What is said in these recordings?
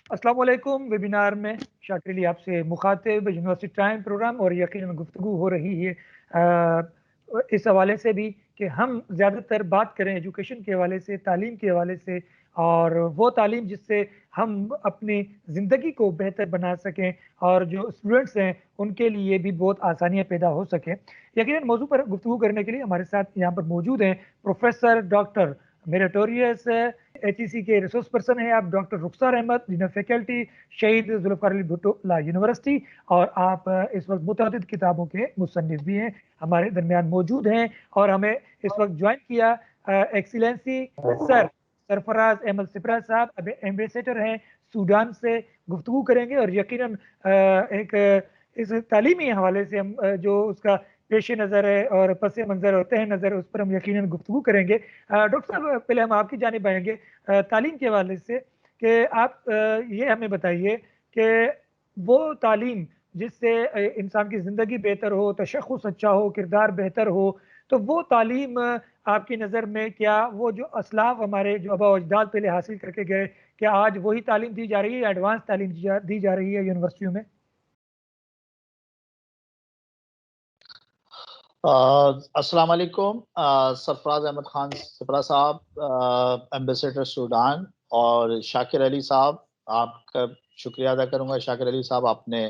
अस्सलाम वालेकुम। वेबिनार में शाकिर अली आपसे मुखातिब यूनिवर्सिटी टाइम प्रोग्राम और यकीनन गुफ्तगू हो रही है इस हवाले से भी कि हम ज़्यादातर बात करें एजुकेशन के हवाले से, तालीम के हवाले से, और वो तालीम जिससे हम अपनी ज़िंदगी को बेहतर बना सकें और जो स्टूडेंट्स हैं उनके लिए भी बहुत आसानियाँ पैदा हो सकें। यकीनन मौजू पर गुफ्तगू करने के लिए हमारे साथ यहाँ पर मौजूद हैं प्रोफेसर डॉक्टर मेरिटोरियस एचईसी के रिसोर्स पर्सन है आप डॉक्टर रुखसार अहमद, डिन फैकल्टी शहीद जुल्फ़िकार अली भुट्टो ला यूनिवर्सिटी, और आप इस वक्त मुतअद्दिद किताबों के मुसन्निफ भी हैं, हमारे दरमियान मौजूद हैं। और हमें इस वक्त ज्वाइन किया एक्सीलेंसी सरफराज अहमद सिपरा साहब, अब एम्बेसडर हैं सूडान से। गुफ्तगू करेंगे और यकीनन एक इस तालीमी हवाले से हम जो उसका पेश नज़र है और पस मंज़र और तह नज़र उस पर हम यकीनन गुफ्तगू करेंगे। डॉक्टर साहब, पहले हम आपकी जानिब आएंगे तालीम के हवाले से कि आप ये हमें बताइए कि वो तालीम जिससे इंसान की ज़िंदगी बेहतर हो, तशख़्ख़ुस अच्छा हो, किरदार बेहतर हो, तो वो तालीम आपकी नज़र में क्या वो जो असलाफ़ हमारे जो आबा अजदाद पहले हासिल करके गए, क्या आज वही तालीम दी जा रही है या एडवांस तालीम दी जा रही है यूनिवर्सिटियों में? अस्सलाम वालेकुम। सरफराज अहमद खान सिपरा साहब, एम्बेसडर सूडान, और शाकिर अली साहब, आपका शुक्रिया अदा करूंगा। शाकिर अली साहब, आपने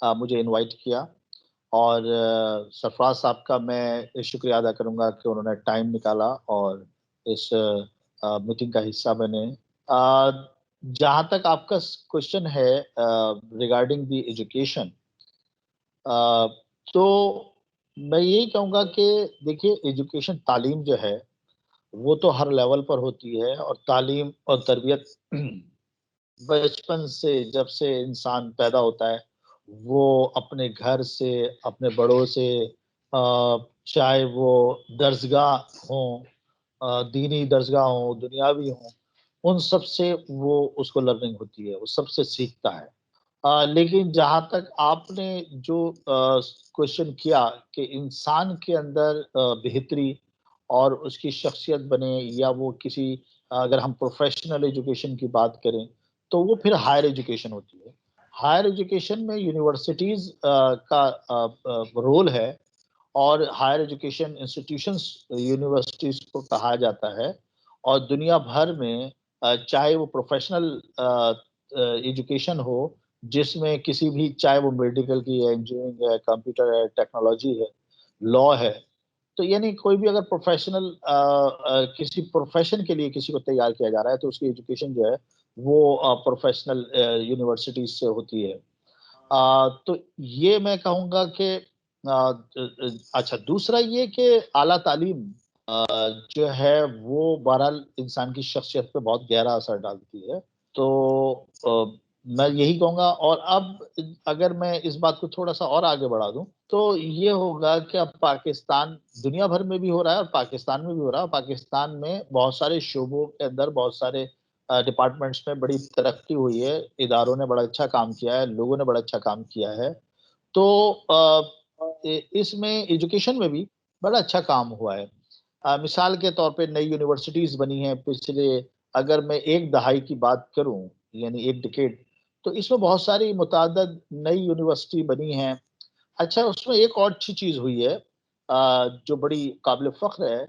मुझे इनवाइट किया, और सरफराज साहब का मैं शुक्रिया अदा करूंगा कि उन्होंने टाइम निकाला और इस मीटिंग का हिस्सा बने। जहाँ तक आपका क्वेश्चन है रिगार्डिंग द एजुकेशन, तो मैं यही कहूँगा कि देखिए, एजुकेशन तालीम जो है वो तो हर लेवल पर होती है, और तालीम और तरबियत बचपन से, जब से इंसान पैदा होता है, वो अपने घर से, अपने बड़ों से, चाहे वो दर्सगाह हों, दीनी दर्सगाह हों, दुनियावी हों, उन सब से वो उसको लर्निंग होती है, वो सबसे सीखता है। लेकिन जहाँ तक आपने जो क्वेश्चन किया कि इंसान के अंदर बेहतरी और उसकी शख्सियत बने, या वो किसी, अगर हम प्रोफेशनल एजुकेशन की बात करें, तो वो फिर हायर एजुकेशन होती है। हायर एजुकेशन में यूनिवर्सिटीज़ का रोल है, और हायर एजुकेशन इंस्टीट्यूशंस यूनिवर्सिटीज़ को कहा जाता है, और दुनिया भर में चाहे वो प्रोफेशनल एजुकेशन हो, जिसमें किसी भी, चाहे वो मेडिकल की है, इंजीनियरिंग है, कंप्यूटर है, टेक्नोलॉजी है, लॉ है, तो यानी कोई भी अगर प्रोफेशनल किसी प्रोफेशन के लिए किसी को तैयार किया जा रहा है, तो उसकी एजुकेशन जो है वो प्रोफेशनल यूनिवर्सिटीज से होती है। तो ये मैं कहूँगा कि अच्छा, दूसरा ये कि आला तालीम जो है वो बहरहाल इंसान की शख्सियत पे बहुत गहरा असर डालती है। तो मैं यही कहूँगा, और अब अगर मैं इस बात को थोड़ा-सा और आगे बढ़ा दूँ, तो ये होगा कि अब पाकिस्तान, दुनिया भर में भी हो रहा है और पाकिस्तान में भी हो रहा है। पाकिस्तान में बहुत सारे शोबों के अंदर, बहुत सारे डिपार्टमेंट्स में बड़ी तरक्की हुई है, इदारों ने बड़ा अच्छा काम किया है, लोगों ने बड़ा अच्छा काम किया है। तो इसमें एजुकेशन में भी बड़ा अच्छा काम हुआ है। मिसाल के तौर पे नई यूनिवर्सिटीज़ बनी हैं पिछले, अगर मैं 1 दहाई की बात करूँ, यानी 1 डिकेड, तो इसमें बहुत सारी मुतअद्दिद नई यूनिवर्सिटी बनी हैं। अच्छा, उसमें एक और अच्छी चीज़ हुई है जो बड़ी काबिल फ़ख्र है,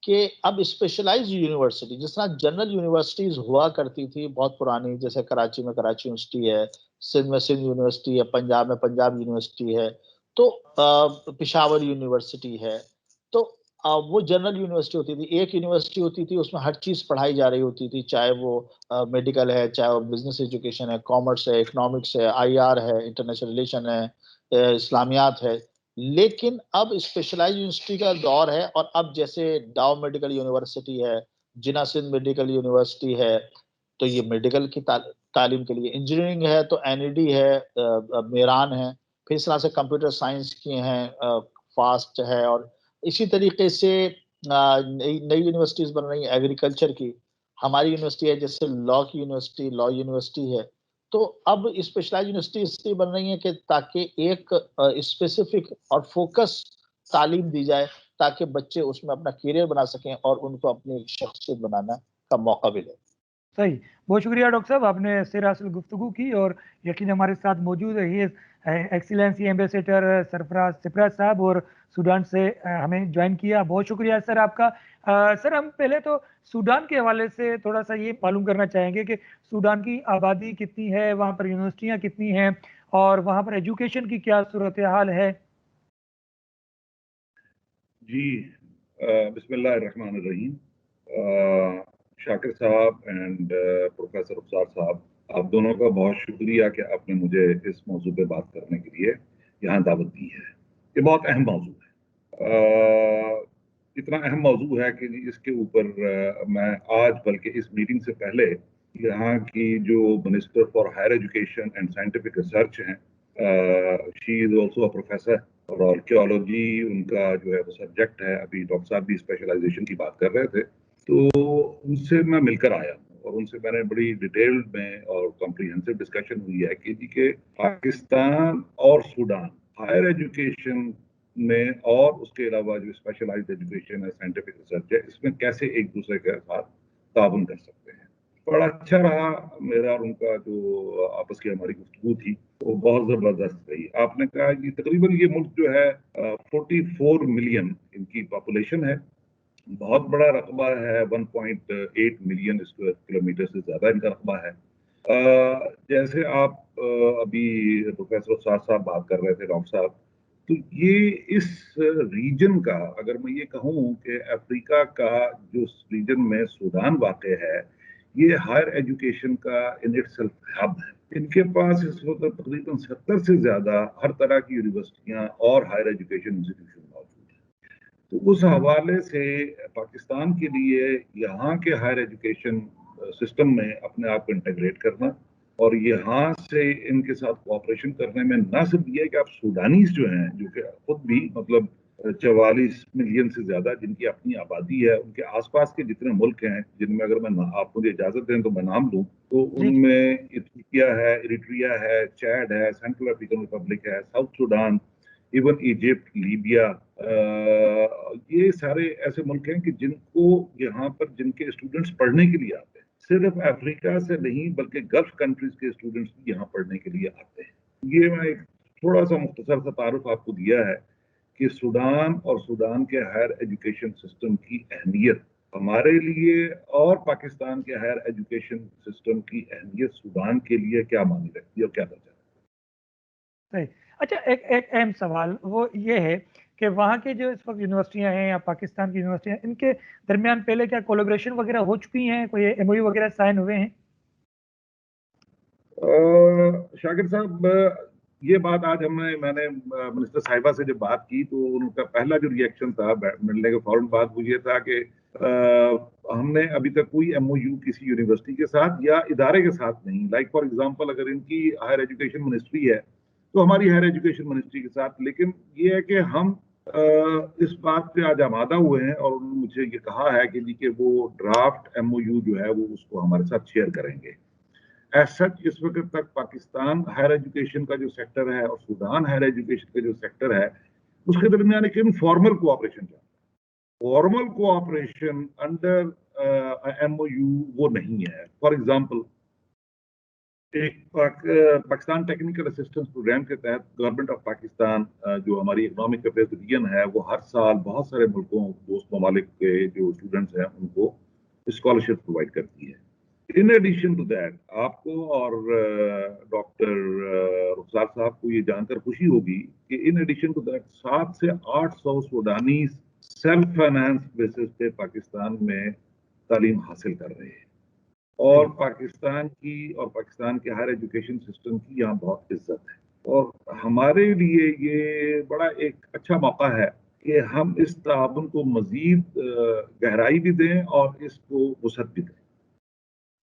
कि अब स्पेशलाइज़्ड यूनिवर्सिटी, जिस तरह जनरल यूनिवर्सिटीज़ हुआ करती थी बहुत पुरानी, जैसे कराची में कराची यूनिवर्सिटी है, सिंध में सिंध यूनिवर्सिटी है, पंजाब में पंजाब यूनिवर्सिटी है, तो पेशावर यूनिवर्सिटी है। तो वो जनरल यूनिवर्सिटी होती थी, एक यूनिवर्सिटी होती थी, उसमें हर चीज़ पढ़ाई जा रही होती थी, चाहे वो मेडिकल है, चाहे वो बिज़नेस एजुकेशन है, कॉमर्स है, इकोनॉमिक्स है, आईआर है, इंटरनेशनल रिलेशन है, इस्लामियात है। लेकिन अब स्पेशलाइज़्ड यूनिवर्सिटी का दौर है, और अब जैसे डाउ मेडिकल यूनिवर्सिटी है, जिन्ना सिंध मेडिकल यूनिवर्सिटी है, तो ये मेडिकल की तालीम के लिए, इंजीनियरिंग है तो एनईडी है, मेरान है, फिर इस तरह से कंप्यूटर साइंस की हैं, फास्ट है, और इसी तरीके से नई नई यूनिवर्सिटीज़ बन रही हैं एग्रीकल्चर की। हमारी यूनिवर्सिटी है जैसे लॉ की यूनिवर्सिटी, लॉ यूनिवर्सिटी है। तो अब स्पेशलाइज़्ड यूनिवर्सिटी इसलिए बन रही हैं कि ताकि एक स्पेसिफिक और फ़ोकस तालीम दी जाए, ताकि बच्चे उसमें अपना करियर बना सकें और उनको अपनी शख्सियत बनाना का मौका मिले। सही। बहुत शुक्रिया डॉक्टर साहब, आपने सिरासल गुफ्तगू की और यकीन हमारे साथ मौजूद है ये एक्सीलेंसी एम्बेसडर सरफराज सिपराज साहब, और सूडान से हमें ज्वाइन किया। बहुत शुक्रिया सर आपका। सर हम पहले तो सूडान के हवाले से थोड़ा सा ये मालूम करना चाहेंगे कि सूडान की आबादी कितनी है, वहाँ पर यूनिवर्सिटियाँ कितनी हैं और वहाँ पर एजुकेशन की क्या सूरत हाल है। जी, बिस्मिल्लाहिर्रहमानिर्रहीम। शाकिर साहब एंड प्रोफेसर अफसार साहब, आप दोनों का बहुत शुक्रिया कि आपने मुझे इस मौजू पे बात करने के लिए यहाँ दावत दी है। ये बहुत अहम मौजू है, इतना अहम मौजू है कि इसके ऊपर मैं आज, बल्कि इस मीटिंग से पहले, यहाँ की जो minister for higher education and scientific research हैं, she is also a professor और आर्कियोलॉजी उनका जो है वो सब्जेक्ट है। अभी डॉक्टर साहब भी स्पेशलाइजेशन की बात कर रहे थे, तो उनसे मैं मिलकर आया और उनसे मैंने बड़ी डिटेल में और कॉम्प्रिहेंसिव डिस्कशन हुई है कि जी के पाकिस्तान और सूडान हायर एजुकेशन में और उसके अलावा जो स्पेशलाइज्ड एजुकेशन है, साइंटिफिक रिसर्च है, इसमें कैसे एक दूसरे के साथ ताउन कर सकते हैं। बड़ा अच्छा रहा मेरा और उनका जो आपस की हमारी गुफ्तगू थी, वो बहुत जबरदस्त रही। आपने कहा कि तकरीबन ये मुल्क जो है 44 मिलियन इनकी पॉपुलेशन है, बहुत बड़ा रकबा है, 1.8 मिलियन स्क्वायर किलोमीटर से ज्यादा इनका रकबा है। जैसे आप अभी प्रोफेसर साहब साहब बात कर रहे थे, डॉक्टर साहब, तो ये इस रीजन का, अगर मैं ये कहूँ कि अफ्रीका का जो रीजन में सूडान वाक़ है, ये हायर एजुकेशन का इन इटसेल्फ हब है। इनके पास इस वक्त तकरीबन 70 से ज्यादा हर तरह की यूनिवर्सिटियां और हायर एजुकेशन इंस्टीट्यूशन मौजूद है। तो उस हवाले से पाकिस्तान के लिए यहाँ के हायर एजुकेशन सिस्टम में अपने आप को इंटीग्रेट करना और यहाँ से इनके साथ कोऑपरेशन करने में न सिर्फ ये कि आप सूडानीज जो हैं, जो कि खुद भी मतलब 44 मिलियन से ज्यादा जिनकी अपनी आबादी है, उनके आसपास के जितने मुल्क हैं जिनमें अगर मैं आप मुझे इजाजत दें तो मैं नाम लूँ, तो उनमें इथियोपिया है, इरिट्रिया है, चैड है, सेंट्रल अफ्रीकन रिपब्लिक है, south Sudan, even Egypt, Libya, ये सारे ऐसे मुल्क हैं कि जिनको यहाँ पर जिनके स्टूडेंट्स पढ़ने के लिए आते हैं, सिर्फ अफ्रीका से नहीं बल्कि गल्फ कंट्रीज के स्टूडेंट्स भी यहाँ पढ़ने के लिए आते हैं। ये मैं एक थोड़ा सा मुख्तसर सा तारुफ आपको दिया है कि सूडान और सूडान के हायर एजुकेशन सिस्टम की अहमियत हमारे लिए और पाकिस्तान के हायर एजुकेशन सिस्टम की अहमियत सूडान के लिए क्या मानी रखती है और क्या दर्जा सही। अच्छा, एक एक अहम सवाल वो ये है कि वहाँ के जो इस वक्त यूनिवर्सिटियाँ हैं या पाकिस्तान की यूनिवर्सिटियाँ, इनके दरमियान पहले क्या कोलैबोरेशन वगैरह हो चुकी हैं, कोई एमओयू वगैरह साइन हुए हैं? शाकिर साहब, ये बात आज मैंने मिनिस्टर साहिबा से जब बात की तो उनका पहला जो रिएक्शन था मिलने के फौरन बाद वो ये था कि हमने अभी तक कोई एमओयू किसी यूनिवर्सिटी के साथ या इदारे के साथ नहीं। लाइक फॉर एग्जांपल, अगर इनकी हायर एजुकेशन मिनिस्ट्री है तो हमारी हायर एजुकेशन मिनिस्ट्री के साथ, लेकिन ये है कि हम इस बात पे आज आमादा हुए हैं और उन्होंने मुझे ये कहा है कि जी कि वो ड्राफ्ट एमओयू जो है वो उसको हमारे साथ शेयर करेंगे। एज सच इस वक्त तक पाकिस्तान हायर एजुकेशन का जो सेक्टर है और सूडान हायर एजुकेशन का जो सेक्टर है, उसके दरमियान एक इनफॉर्मल कोऑपरेशन चल रहा है। फॉर्मल कोऑपरेशन अंडर एमओयू वो नहीं है। फॉर एग्जांपल, एक पाकिस्तान टेक्निकल असिस्टेंस प्रोग्राम के तहत गवर्नमेंट ऑफ पाकिस्तान जो हमारी इकोनॉमिक अफेयर्स डिवीजन है, वो हर साल बहुत सारे मुल्कों, दोस्त ममालिक के जो स्टूडेंट्स हैं उनको स्कॉलरशिप प्रोवाइड करती है। इन एडिशन टू दैट, आपको और डॉक्टर रुखसार साहब को ये जानकर खुशी होगी कि इन एडिशन टू दैट 700 से 800 सूडानी सेल्फ फाइनेंस बेसिस पे पाकिस्तान में तालीम हासिल कर रहे हैं और पाकिस्तान की और पाकिस्तान के हायर एजुकेशन सिस्टम की यहाँ बहुत इज्जत है। और हमारे लिए ये बड़ा एक अच्छा मौका है कि हम इस ताउन को मजीद गहराई भी दें और इसको वसअत भी दें।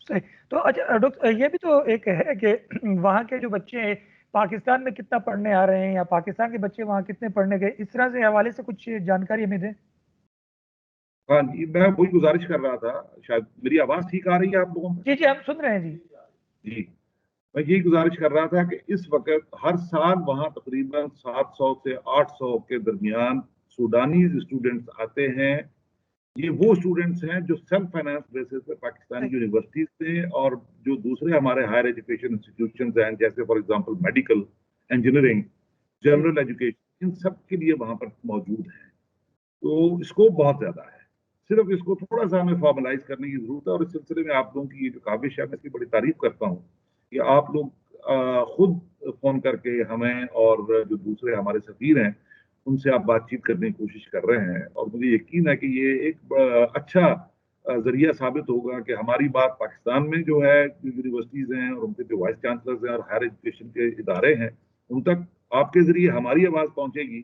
सही। तो अच्छा डॉक्टर, ये भी तो एक है कि वहाँ के जो बच्चे हैं पाकिस्तान में कितना पढ़ने आ रहे हैं या पाकिस्तान के बच्चे वहाँ कितने पढ़ने गए, इस तरह से हवाले से कुछ जानकारी हमें दें। हाँ जी, मैं वही गुजारिश कर रहा था। शायद मेरी आवाज ठीक आ रही है आप लोगों को? जी जी, हम सुन रहे हैं जी। जी, मैं यही गुजारिश कर रहा था कि इस वक्त हर साल वहाँ तकरीबन 700 से 800 के दरमियान सूडानी स्टूडेंट्स आते हैं ये वो स्टूडेंट्स हैं जो सेल्फ फाइनेंस बेसिस पे पाकिस्तानी यूनिवर्सिटीज से और जो दूसरे हमारे हायर एजुकेशन इंस्टीट्यूशंस हैं, जैसे for example medical, engineering, general education, इन सब के लिए वहां पर मौजूद हैं। तो स्कोप बहुत ज्यादा है, सिर्फ इसको थोड़ा सा हमें फॉर्मलाइज करने की जरूरत है। और इस सिलसिले में आप लोगों की ये जो काबिश है, मैं इसकी बड़ी तारीफ करता हूँ कि आप लोग खुद फोन करके हमें और जो दूसरे हमारे सफीर हैं उनसे आप बातचीत करने की कोशिश कर रहे हैं। और मुझे यकीन है कि ये एक अच्छा जरिया साबित होगा कि हमारी बात पाकिस्तान में जो है यूनिवर्सिटीज हैं और उनके जो वाइस चांसलर्स हैं और हायर एजुकेशन के इदारे हैं, उन तक आपके जरिए हमारी आवाज पहुंचेगी।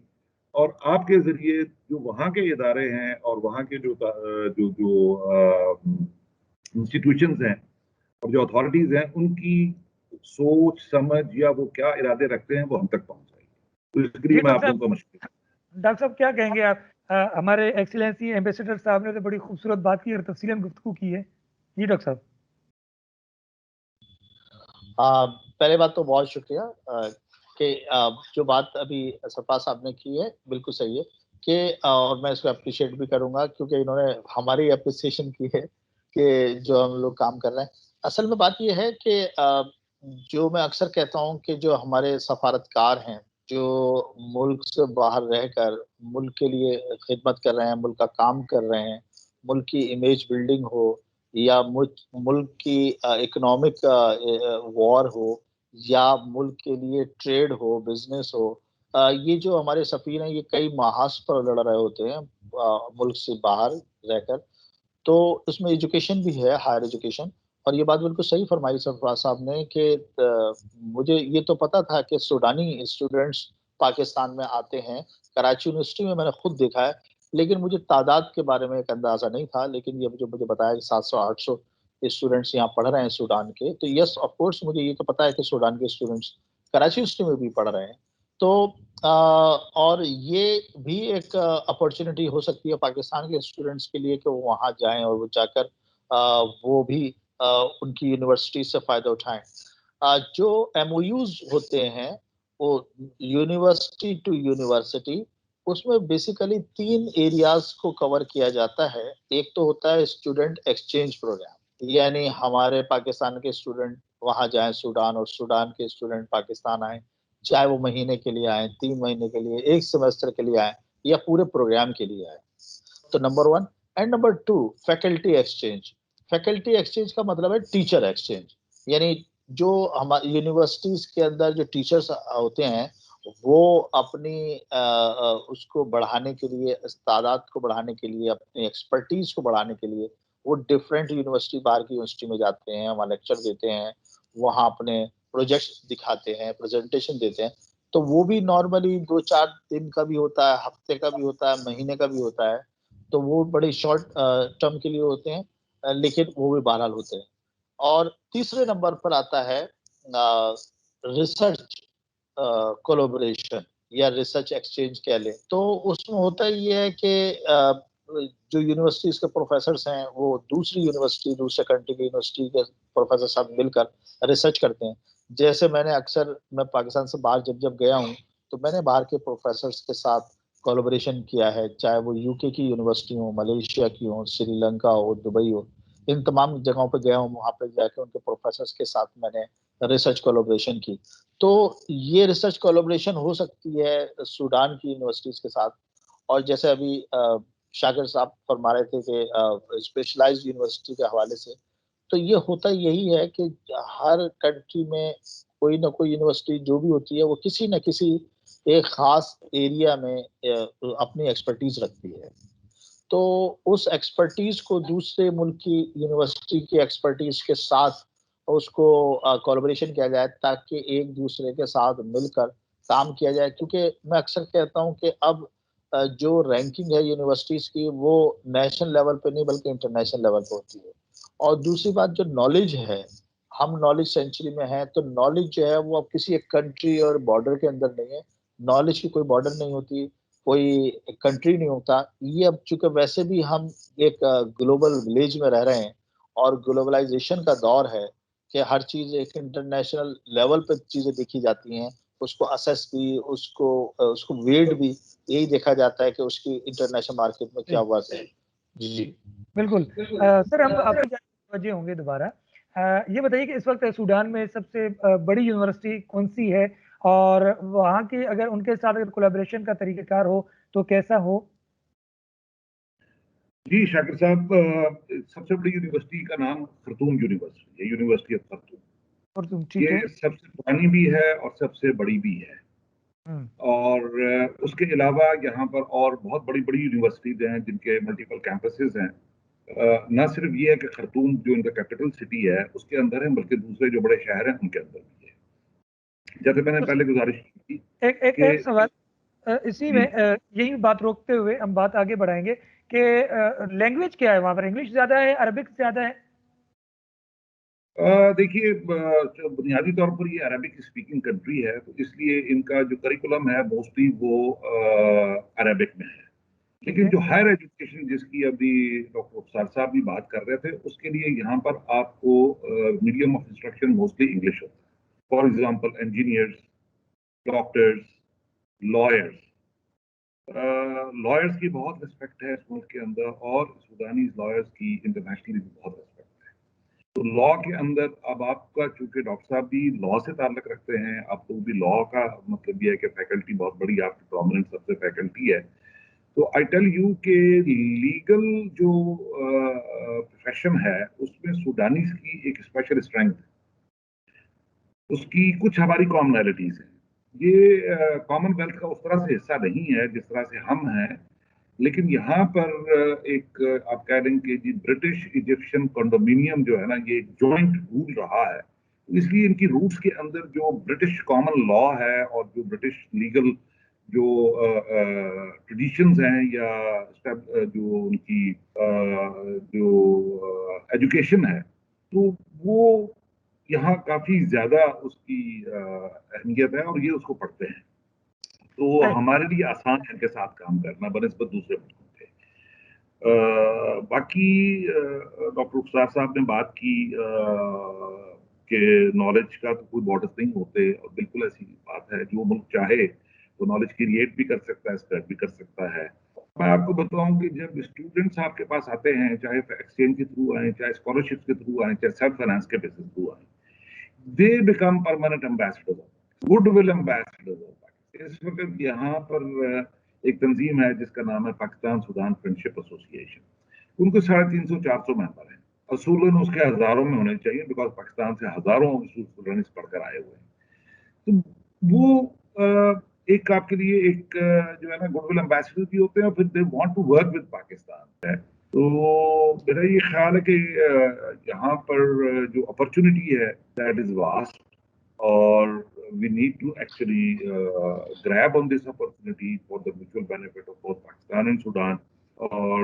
और आपके जरिए जो वहाँ के इदारे हैं और वहाँ के जो जो जो इंस्टीट्यूशंस हैं और जो अथॉरिटीज हैं, उनकी सोच समझ या वो क्या इरादे रखते हैं वो हम तक पहुंच जाएगी। तो इसके लिए मैं आप लोगों को मशवरा। डॉक्टर साहब क्या कहेंगे आप? हमारे एक्सीलेंसी एम्बेसडर साहब ने तो बड़ी खूबसूरत बात की और तफसीलन गुफ्तगू की है। जी डॉक्टर साहब। पहले बात तो बहुत शुक्रिया कि जो बात अभी सरफराज साहब ने की है बिल्कुल सही है कि और मैं इसको अप्रिशिएट भी करूंगा क्योंकि इन्होंने हमारी अप्रिसिएशन की है कि जो हम लोग काम कर रहे हैं। असल में बात ये है कि जो मैं अक्सर कहता हूं कि जो हमारे सफारतकार हैं, जो मुल्क से बाहर रहकर मुल्क के लिए खिदमत कर रहे हैं, मुल्क का काम कर रहे हैं, मुल्क की इमेज बिल्डिंग हो या मुल्क की इकोनॉमिक वॉर हो या मुल्क के लिए ट्रेड हो, बिजनेस हो, ये जो हमारे सफीर हैं ये कई महाज पर लड़ रहे होते हैं मुल्क से बाहर रहकर। तो उसमें एजुकेशन भी है, हायर एजुकेशन। और ये बात बिल्कुल सही फरमाई सरफराज साहब ने कि मुझे ये तो पता था कि सूडानी स्टूडेंट्स पाकिस्तान में आते हैं, कराची यूनिवर्सिटी में मैंने खुद देखा है, लेकिन मुझे तादाद के बारे में एक अंदाजा नहीं था। लेकिन ये जो मुझे बताया कि 700-800 स्टूडेंट्स यहाँ पढ़ रहे हैं सूडान के, तो यस ऑफ कोर्स मुझे ये तो पता है कि सूडान के स्टूडेंट्स कराची यूनिवर्सिटी में भी पढ़ रहे हैं। तो और ये भी एक अपॉर्चुनिटी हो सकती है पाकिस्तान के स्टूडेंट्स के लिए कि वो वहाँ जाएं और वो जाकर वो भी उनकी यूनिवर्सिटी से फायदा उठाएं। जो एमओयूज होते हैं वो यूनिवर्सिटी टू यूनिवर्सिटी, उसमें बेसिकली 3 एरियाज को कवर किया जाता है। एक तो होता है स्टूडेंट एक्सचेंज प्रोग्राम, यानी हमारे पाकिस्तान के स्टूडेंट वहां जाएं सूडान और सूडान के स्टूडेंट पाकिस्तान आए, चाहे वो महीने के लिए आए, 3 महीने के लिए, 1 सेमेस्टर के लिए आए या पूरे प्रोग्राम के लिए आए। तो number 1 and number 2 faculty exchange. Faculty exchange का मतलब है टीचर एक्सचेंज, यानी जो हमारी यूनिवर्सिटीज के अंदर जो टीचर्स होते हैं वो अपनी उसको बढ़ाने के लिए, तादाद को बढ़ाने के लिए, अपनी एक्सपर्टीज को बढ़ाने के लिए वो डिफरेंट यूनिवर्सिटी, बाहर की यूनिवर्सिटी में जाते हैं, वहाँ लेक्चर देते हैं, वहाँ अपने प्रोजेक्ट्स दिखाते हैं, प्रेजेंटेशन देते हैं। तो वो भी नॉर्मली 2-4 दिन का भी होता है, हफ्ते का भी होता है, महीने का भी होता है। तो वो बड़े शॉर्ट टर्म के लिए होते हैं, लेकिन वो भी बहरहाल होते हैं। और तीसरे नंबर पर आता है रिसर्च कोलैबोरेशन या रिसर्च एक्सचेंज कह लें। तो उसमें होता ये है कि जो यूनिवर्सिटीज के प्रोफेसर्स हैं वो दूसरी यूनिवर्सिटी, दूसरे कंट्री की यूनिवर्सिटी के प्रोफेसर साथ मिलकर रिसर्च करते हैं। जैसे मैंने अक्सर, मैं पाकिस्तान से बाहर जब जब गया हूँ तो मैंने बाहर के प्रोफेसर्स के साथ कोलैबोरेशन किया है, चाहे वो यूके की यूनिवर्सिटी हो, मलेशिया की हो, श्रीलंका हो, दुबई हो। इन तमाम जगहों पे गया हूँ, वहाँ पे जाके उनके प्रोफेसर्स के साथ मैंने रिसर्च कोलैबोरेशन की। तो ये रिसर्च कोलैबोरेशन हो सकती है सूडान की यूनिवर्सिटीज के साथ। और जैसे अभी शाकिर साहब फरमा रहे थे कि स्पेशलाइज्ड यूनिवर्सिटी के हवाले से, तो ये होता यही है कि हर कंट्री में कोई ना कोई यूनिवर्सिटी जो भी होती है वो किसी न किसी एक खास एरिया में अपनी एक्सपर्टीज रखती है। तो उस एक्सपर्टीज को दूसरे मुल्क की यूनिवर्सिटी की एक्सपर्टीज के साथ उसको कोलैबोरेशन किया जाए ताकि एक दूसरे के साथ मिलकर काम किया जाए। क्योंकि मैं अक्सर कहता हूं कि अब जो रैंकिंग है यूनिवर्सिटीज की वो नेशनल लेवल पे नहीं बल्कि इंटरनेशनल लेवल पे होती है। और दूसरी बात, जो नॉलेज है, हम नॉलेज सेंचुरी में हैं, तो नॉलेज जो है वो अब किसी एक कंट्री और बॉर्डर के अंदर नहीं है। नॉलेज की कोई बॉर्डर नहीं होती, कोई कंट्री नहीं होता। ये अब चूंकि वैसे भी हम एक ग्लोबल विलेज में रह रहे हैं और ग्लोबलाइजेशन का दौर है कि हर चीज एक इंटरनेशनल लेवल पे चीजें देखी जाती हैं, उसको असेस भी, उसको वेट भी यही देखा जाता है कि उसकी इंटरनेशनल मार्केट में क्या वर्थ है। जी बिल्कुल। सर हम आपकी जानब वजह होंगे दोबारा। ये बताइए कि इस वक्त सूडान में सबसे बड़ी यूनिवर्सिटी कौन सी है, और वहाँ की अगर उनके साथ अगर कोलैबोरेशन का तरीक़ाकार हो तो कैसा हो? जी शाकिर साहब, सबसे बड़ी यूनिवर्सिटी का नाम खरतूम यूनिवर्सिटी है, यूनिवर्सिटी ऑफ खरतूम। और तुम ठीक है। ये सबसे पुरानी भी है और सबसे बड़ी भी है। और उसके अलावा यहाँ पर और बहुत बड़ी बड़ी यूनिवर्सिटीज हैं जिनके मल्टीपल कैंपसेस हैं। न सिर्फ ये है कि खरतूम जो इनका कैपिटल सिटी है उसके अंदर है, बल्कि दूसरे जो बड़े शहर हैं उनके अंदर भी है। जैसे मैंने तो पहले गुजारिश की थी एक एक कि एक सवाल इसी में यही बात रोकते हुए हम बात आगे बढ़ाएंगे कि लैंग्वेज क्या है वहाँ पर? इंग्लिश ज़्यादा है, अरबिक ज़्यादा है? देखिए, बुनियादी तौर पर ये अरबिक स्पीकिंग कंट्री है, तो इसलिए इनका जो करिकुलम है मोस्टली वो अरबिक में है। लेकिन जो हायर एजुकेशन जिसकी अभी डॉक्टर उपसार साहब भी बात कर रहे थे, उसके लिए यहाँ पर आपको medium of instruction mostly English होता है। For example engineers, doctors, lawyers. Lawyers की बहुत रिस्पेक्ट है इस मुल्क के अंदर, और सूडानी लॉयर्स की इंटरनेशनली भी बहुत रिस्पेक्ट है। तो लॉ के अंदर अब आपका, चूंकि डॉक्टर साहब भी लॉ से ताल्लुक रखते हैं, आप तो भी लॉ का मतलब ये है कि फैकल्टी बहुत बड़ी आपकी प्रोमिनेंट सबसे फैकल्टी है। तो आई टेल यू के लीगल जो प्रोफेशन है उसमें सूडानीज की एक स्पेशल स्ट्रेंथ, उसकी कुछ हमारी कॉमनैलिटीज हैं। ये कॉमनवेल्थ का उस तरह से हिस्सा नहीं है जिस तरह से हम हैं, लेकिन यहाँ पर एक आप कह लें कि जी ब्रिटिश इजिप्शियन कंडोमिनियम जो है ना, ये जॉइंट रूल रहा है। इसलिए इनकी रूट्स के अंदर जो ब्रिटिश कॉमन लॉ है और जो ब्रिटिश लीगल जो ट्रेडिशंस हैं या जो उनकी जो एजुकेशन है, तो वो यहाँ काफी ज्यादा उसकी अहमियत है और ये उसको पढ़ते हैं। तो हमारे लिए आसान है इनके साथ काम करना बनस्बत दूसरे मुल्कों के। बाकी डॉक्टर उपसार साहब ने बात की कि नॉलेज का तो कोई बॉर्डर्स नहीं होते, और बिल्कुल ऐसी बात है। जो मुल्क चाहे तो नॉलेज क्रिएट भी कर सकता है, स्प्रेड भी कर सकता है। मैं आपको बताऊं कि जब स्टूडेंट्स आपके पास आते हैं, चाहे एक्सचेंज के थ्रू आए, चाहे स्कॉलरशिप के थ्रू आए, चाहे सेल्फ फाइनेंस के बेसिस थ्रू आए, they become permanent ambassador, goodwill ambassador. इस वक्त यहाँ पर एक तंजीम है जिसका नाम है पाकिस्तान सूडान फ्रेंडशिप एसोसिएशन। उनको 350-400 मेंबर हैं। असूलन उसके हजारों में होने चाहिए, बिकॉज पाकिस्तान से हजारों स्टूडेंट्स पढ़कर आए हुए हैं। तो वो एक आपके लिए एक जो है ना गुडविल एम्बेसडर भी होते हैं, और फिर they want to work with Pakistan. तो मेरा ये ख्याल है कि यहाँ पर जो अपॉर्चुनिटी है दैट इज वास्ट, और we need to actually grab on this opportunity for the mutual benefit of both Pakistan and Sudan. और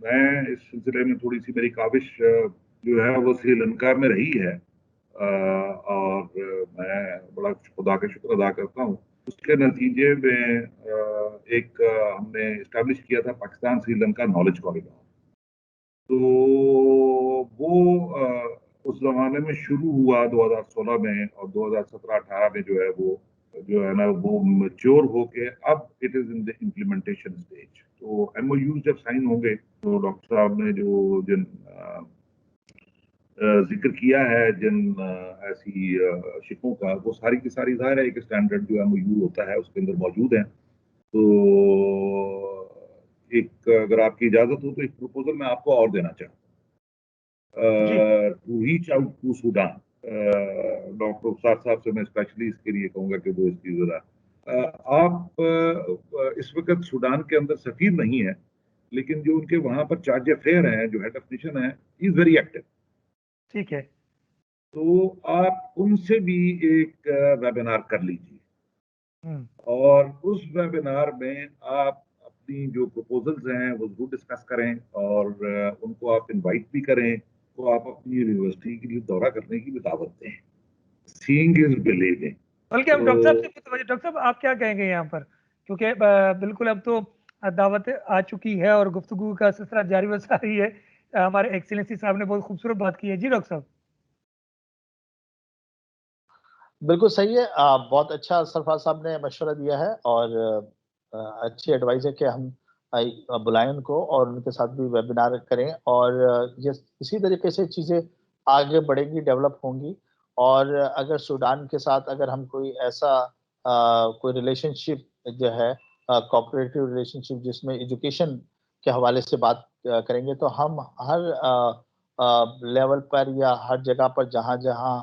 मैं इस सिलसिले में थोड़ी सी मेरी काविश जो है वो श्रीलंका में रही है, और मैं बड़ा खुदा का शुक्र अदा करता हूँ। उसके नतीजे में एक हमने इस्टेब्लिश किया था पाकिस्तान श्रीलंका नॉलेज कॉरिडोर। तो वो उस जमाने में शुरू हुआ 2016 में, और 2017-18 में जो है ना वो मैच्योर होके अब it is in the implementation stage. तो एमओयू जब साइन होंगे तो डॉक्टर साहब ने जो जिन जिक्र किया है, जिन ऐसी शिपों का, वो सारी की सारी ज़ाहिर है एक स्टैंडर्ड जो एमओयू होता है उसके अंदर मौजूद है। तो एक अगर आपकी इजाजत हो तो एक प्रपोजल मैं आपको और देना चाहूँ to reach out to Sudan. Doctor उपसार साहब से मैं स्पेशली इसके लिए कहूंगा कि वो इसकी जरा आप इस वक्त सूडान के अंदर सफीर नहीं है, लेकिन जो उनके वहां पर चार्ज अफेयर हैं, जो हेड ऑफ मिशन है, इज वेरी एक्टिव। ठीक है। तो आप उनसे भी एक वेबिनार कर लीजिए, और उस वेबिनार में आप अपनी जो प्रपोजल्स हैं वो जरूर डिस्कस करें, और उनको आप इनवाइट भी करें, तो आप अपनी यूनिवर्सिटी के लिए दौरा करने की भी दावत दें। Seeing is believing. बल्कि हम डॉक्टर साहब से डॉक्टर साहब आप क्या कहेंगे यहाँ पर, क्योंकि बिल्कुल अब तो दावत आ चुकी है और गुफ्तगू का सिलसिला जारी व सारी है। हमारे एक्सीलेंसी साहब ने बहुत खूबसूरत बात की है। जी डॉक्टर साहब। बिल्कुल सही है। बहुत अच्छा सरफराज साहब ने मशवरा दिया है, और अच्छी एडवाइस है कि हम बुलाएं उनको और उनके साथ भी वेबिनार करें, और इसी तरीके से चीज़ें आगे बढ़ेंगी, डेवलप होंगी। और अगर सूडान के साथ अगर हम कोई ऐसा कोई रिलेशनशिप जो है, कोऑपरेटिव रिलेशनशिप जिसमें एजुकेशन के हवाले से बात करेंगे, तो हम हर लेवल पर या हर जगह पर जहाँ जहाँ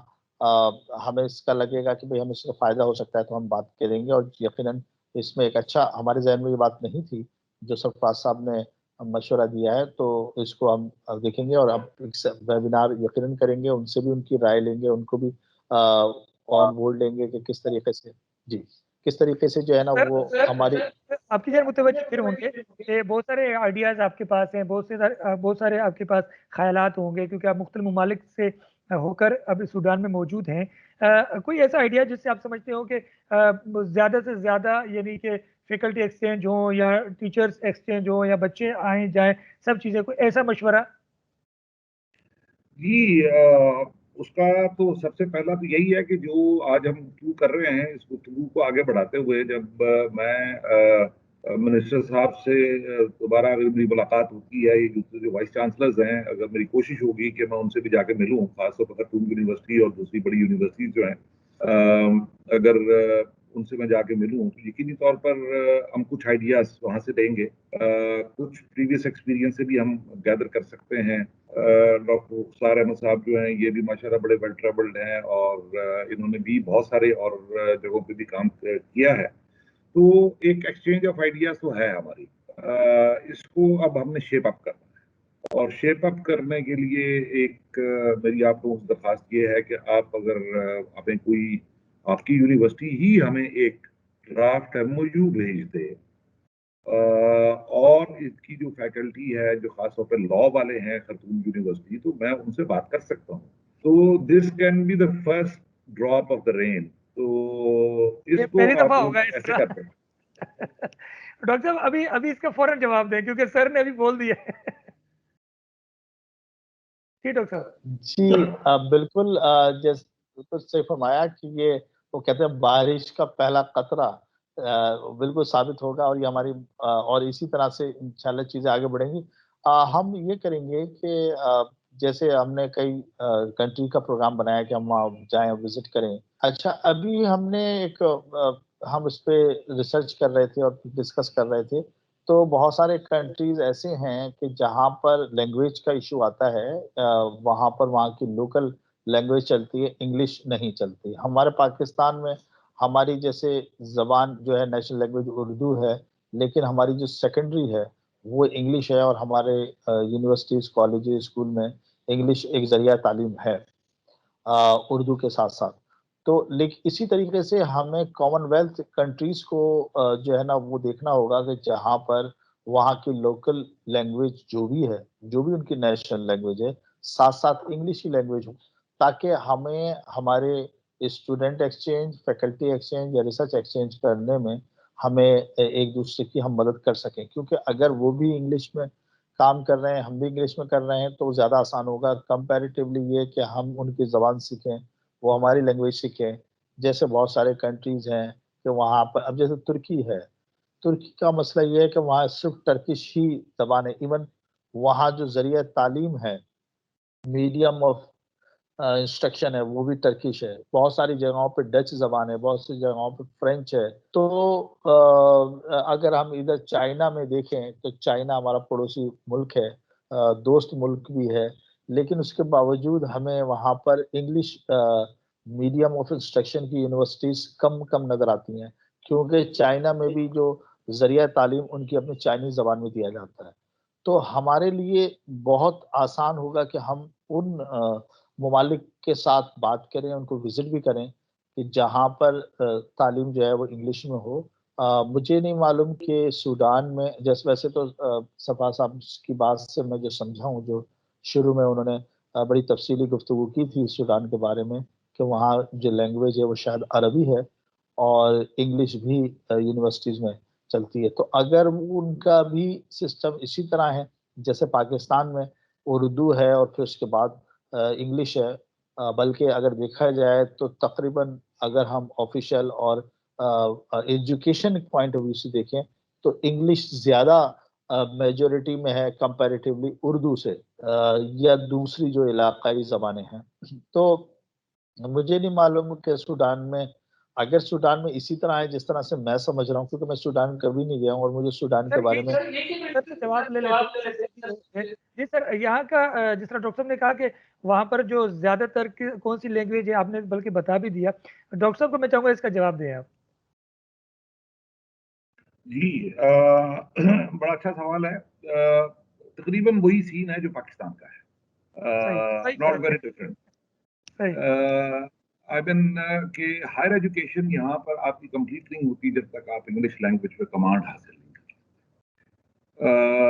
हमें इसका लगेगा कि भाई हमें इसका फायदा हो सकता है, तो हम बात करेंगे। और यकीनन इसमें एक अच्छा, हमारे जहन में ये बात नहीं थी जो सरफराज साहब ने मशवरा दिया है, तो इसको हम अब देखेंगे और अब वेबिनार यकीनन करेंगे, उनसे भी उनकी राय लेंगे, उनको भी ऑन बोर्ड लेंगे कि किस तरीके से, जी, किस तरीके से जो है ना वो हमारी आपकी जरा मुतवज्जो फिर होंगे कि बहुत सारे आइडियाज आपके पास हैं, बहुत सारे आपके पास ख्यालात होंगे, क्योंकि आप मुख्तलिफ ममालिक से होकर अब सूडान में मौजूद हैं। कोई ऐसा आइडिया जिससे आप समझते हो कि ज़्यादा से ज़्यादा यानी कि फैकल्टी एक्सचेंज हो या टीचर्स एक्सचेंज हो या बच्चे आए जाए, सब चीज़ें, कोई ऐसा मशवरा? जी, उसका तो सबसे पहला तो यही है कि जो आज हम गुफ्तगू कर रहे हैं, इस गुफ्तगू को आगे बढ़ाते हुए जब मैं मिनिस्टर साहब से दोबारा अगर मेरी मुलाकात होती है, ये जो वाइस चांसलर्स हैं, अगर मेरी कोशिश होगी कि मैं उनसे भी जाके मिलूं, खासतौर पर खरतूम यूनिवर्सिटी और दूसरी बड़ी यूनिवर्सिटी जो हैं, अगर उनसे मैं जाके मिलूं तो यकीनी तौर पर हम कुछ आइडियाज वहां से देंगे। कुछ प्रीवियस एक्सपीरियंस से भी हम गैदर कर सकते हैं। डॉक्टर रुखसार अहमद साहब जो हैं, ये भी माशाल्लाह बड़े वेल ट्रेवल्ड हैं और इन्होंने भी बहुत सारे और जगहों पे भी काम किया है। तो एक एक्सचेंज ऑफ आइडियाज तो है हमारी। इसको अब हमने शेप अप करना है, और शेप अप करने के लिए एक मेरी आप लोगों से दरखास्त ये है कि आप अगर हमें कोई, आपकी यूनिवर्सिटी ही हमें एक ड्राफ्ट एमओयू भेज दे, और इसकी जो फैकल्टी है जो खासतौर पर लॉ वाले हैं खरतूम यूनिवर्सिटी, तो मैं उनसे बात कर सकता हूँ। तो this can be the first drop of the rain. तो ये इसको पहली दफा आप होगा लोग ऐसे इसका। करते हैं। डॉक्टर साहब, अभी अभी इसका फौरन जवाब दें, क्योंकि सर ने अभी बोल दिया है। जी डॉक्टर साहब। जी, बिल्कुल, जैसे बिल्कुल सही फरमाया कि ये वो कहते हैं बारिश का पहला कतरा बिल्कुल साबित होगा, और ये हमारी और इसी तरह से इंशाल्लाह चीज़ें आगे बढ़ेंगी। हम ये करेंगे कि जैसे हमने कई कंट्री का प्रोग्राम बनाया कि हम वहाँ जाएँ, विज़िट करें। अच्छा, अभी हमने एक हम इस पे रिसर्च कर रहे थे और डिस्कस कर रहे थे, तो बहुत सारे कंट्रीज़ ऐसे हैं कि जहाँ पर लैंग्वेज का इश्यू आता है, वहाँ पर वहाँ की लोकल लैंग्वेज चलती है, इंग्लिश नहीं चलती। हमारे पाकिस्तान में हमारी जैसे ज़बान जो है, नेशनल लैंग्वेज उर्दू है, लेकिन हमारी जो सेकेंडरी है, वो इंग्लिश है, और हमारे यूनिवर्सिटीज़, कॉलेजेस, स्कूल में इंग्लिश एक ज़रिया तालीम है, उर्दू के साथ-साथ। तो इसी तरीके से हमें कॉमनवेल्थ कंट्रीज़ को जो है ना वो देखना होगा कि जहाँ पर वहाँ की लोकल लैंग्वेज जो भी है, जो भी उनकी नेशनल लैंग्वेज है, साथ-साथ इंग्लिश की लैंग्वेज हो, ताकि हमें हमारे स्टूडेंट एक्सचेंज, फैकल्टी एक्सचेंज या रिसर्च एक्सचेंज करने में हमें एक-दूसरे की हम मदद कर सकें। क्योंकि अगर वो भी इंग्लिश में काम कर रहे हैं, हम भी इंग्लिश में कर रहे हैं, तो ज़्यादा आसान होगा कंपैरेटिवली ये कि हम उनकी ज़बान सीखें, वो हमारी लैंग्वेज सीखें। जैसे बहुत सारे कंट्रीज़ हैं कि वहाँ पर, अब जैसे तुर्की है, तुर्की का मसला ये है कि वहाँ सिर्फ़ टर्किश ही ज़बान है। इवन वहाँ जो ज़रिया तालीम है, मीडियम ऑफ इंस्ट्रक्शन है, वो भी टर्किश है। बहुत सारी जगहों पे डच ज़बान है, बहुत सी जगहों पे फ्रेंच है। तो अगर हम इधर चाइना में देखें, तो चाइना हमारा पड़ोसी मुल्क है, दोस्त मुल्क भी है, लेकिन उसके बावजूद हमें वहाँ पर इंग्लिश मीडियम ऑफ इंस्ट्रक्शन की यूनिवर्सिटीज़ कम-कम नज़र आती हैं, क्योंकि चाइना में भी जो ज़रिया तालीम उनकी अपनी चाइनीज़ ज़बान में दिया जाता है। तो हमारे लिए बहुत आसान होगा कि हम उन ममालिक के साथ बात करें, उनको विज़िट भी करें कि जहाँ पर तालीम जो है वो इंग्लिश में हो। मुझे नहीं मालूम कि सूडान में जैसे, वैसे तो सफ़ा साहब की बात से मैं जो समझा हूँ, जो शुरू में उन्होंने बड़ी तफ़सीली गुफ्तगू की थी सूडान के बारे में, कि वहाँ जो लैंग्वेज है वो शायद अरबी है और इंग्लिश भी यूनिवर्सिटीज़ में चलती है। तो अगर उनका भी सिस्टम इसी तरह है जैसे पाकिस्तान में उर्दू है और फिर उसके बाद इंग्लिश है, बल्कि अगर देखा जाए तो तकरीबन अगर हम ऑफिशियल और एजुकेशन पॉइंट ऑफ व्यू से देखें, तो इंग्लिश ज़्यादा मेजोरिटी में है कंपैरेटिवली उर्दू से, या दूसरी जो इलाकाई ज़बानें हैं। तो मुझे नहीं मालूम कि सूडान में, अगर सूडान में इसी तरह है जिस तरह से मैं समझ रहा हूँ, क्योंकि मैं सूडान कभी नहीं गया हूँ और मुझे सूडान के बारे में सर से जवाब ले लेते हैं। जी सर, यहाँ का जिस तरह डॉक्टर साहब ने कहा कि वहाँ पर जो ज्यादातर कौन सी लैंग्वेज है, आपने बल्कि बता भी दिया। डॉक्टर साहब को मैं चाहूंगा इसका जवाब दें आप। जी बड़ा अच्छा सवाल है। तकरीबन वही सीन है जो पाकिस्तान का है, not very different. I mean कि हायर एजुकेशन यहाँ पर आपकी कंप्लीट नहीं होती जब तक आप इंग्लिश लैंग्वेज पे कमांड हासिल नहीं करते।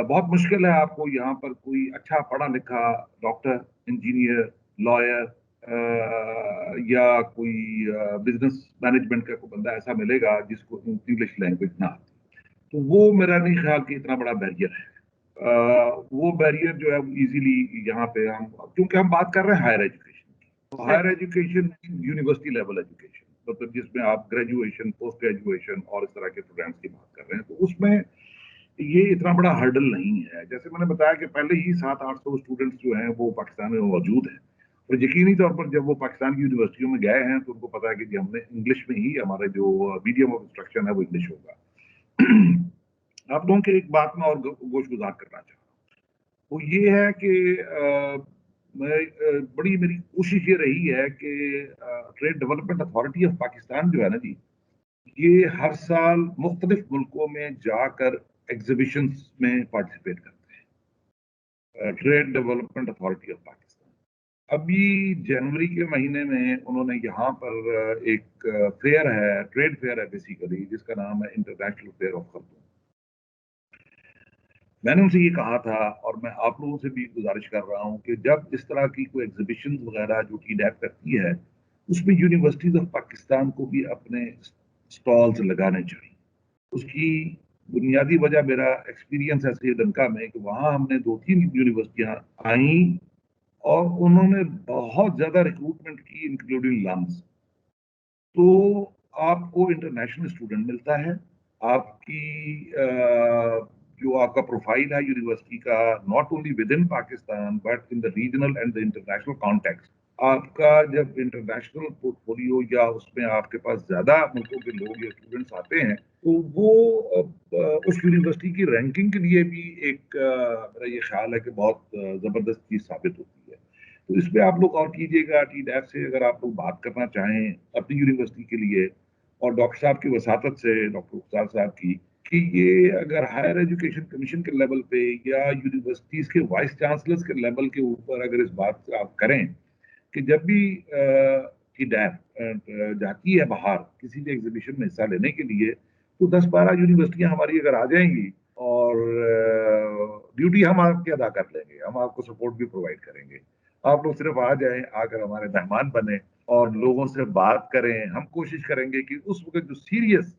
बहुत मुश्किल है आपको यहाँ पर कोई अच्छा पढ़ा लिखा डॉक्टर, इंजीनियर, लॉयर या कोई बिजनेस मैनेजमेंट का कोई बंदा ऐसा मिलेगा जिसको इंग्लिश लैंग्वेज ना आती। तो वो मेरा नहीं ख्याल कि इतना बड़ा बैरियर है। वो बैरियर जो है इजीली यहाँ पे हम, क्योंकि हम बात कर रहे हैं हायर एजुकेशन की, तो higher education university level education, मतलब जिसमें आप ग्रेजुएशन, पोस्ट ग्रेजुएशन और इस तरह के प्रोग्राम्स की बात कर रहे हैं, तो उसमें ये इतना बड़ा हर्डल नहीं है। जैसे मैंने बताया कि पहले ही 700-800 स्टूडेंट्स जो हैं वो पाकिस्तान में मौजूद हैं, और यकीनी तौर पर जब वो पाकिस्तान की यूनिवर्सिटियों में गए हैं तो उनको पता है कि हमने इंग्लिश में ही, हमारा जो मीडियम ऑफ इंस्ट्रक्शन है वो इंग्लिश होगा। आप लोगों के एक बात में और गोश गुजार करना चाह रहा हूँ, वो ये है कि बड़ी मेरी कोशिश ये रही है कि trade development authority of Pakistan जो है ना जी, ये हर साल मुख्तलिफ मुल्कों में जाकर एग्जीबिशंस में पार्टिसिपेट करते हैं। Trade development authority of Pakistan अभी जनवरी के महीने में उन्होंने यहाँ पर एक फेयर है, ट्रेड फेयर है बेसिकली, जिसका नाम है इंटरनेशनल फेयर ऑफ खरतूम। मैंने उनसे ये कहा था और मैं आप लोगों से भी गुजारिश कर रहा हूँ कि जब इस तरह की कोई एग्जीबिशन वगैरह जो TDAP करती है, उसमें यूनिवर्सिटीज ऑफ पाकिस्तान को भी अपने स्टॉल्स लगाने चाहिए। उसकी बुनियादी वजह मेरा एक्सपीरियंस है श्रीलंका में कि वहाँ हमने 2-3 यूनिवर्सिटियाँ आई और उन्होंने बहुत ज्यादा रिक्रूटमेंट की, इंक्लूडिंग लम्स। तो आपको इंटरनेशनल स्टूडेंट मिलता है, आपकी जो आपका प्रोफाइल है यूनिवर्सिटी का, not only with in Pakistan but in the regional and the international context, आपका जब इंटरनेशनल पोर्टफोलियो या उसमें आपके पास ज्यादा मुल्कों के लोग या स्टूडेंट्स आते हैं, तो वो उस यूनिवर्सिटी की रैंकिंग के लिए भी एक मेरा ये ख्याल है कि बहुत जबरदस्त चीज साबित होती है। तो इस पे आप लोग और कीजिएगा, TDAP से अगर आप लोग बात करना चाहें अपनी यूनिवर्सिटी के लिए, और डॉक्टर साहब की वसातत से, डॉक्टर मुख्तार साहब की, कि ये अगर हायर एजुकेशन कमीशन के लेवल पे या यूनिवर्सिटीज के वाइस चांसलर्स के लेवल के ऊपर अगर इस बात से आप करें कि जब भी TDAP जाती है बाहर किसी भी एग्जीबिशन में हिस्सा लेने के लिए, तो 10-12 यूनिवर्सिटियां हमारी अगर आ जाएंगी और ड्यूटी हम आपकी अदा कर लेंगे, हम आपको सपोर्ट भी प्रोवाइड करेंगे। आप लोग सिर्फ आ जाएं, आकर हमारे मेहमान बने और लोगों से बात करें। हम कोशिश करेंगे कि उस वक्त जो सीरियस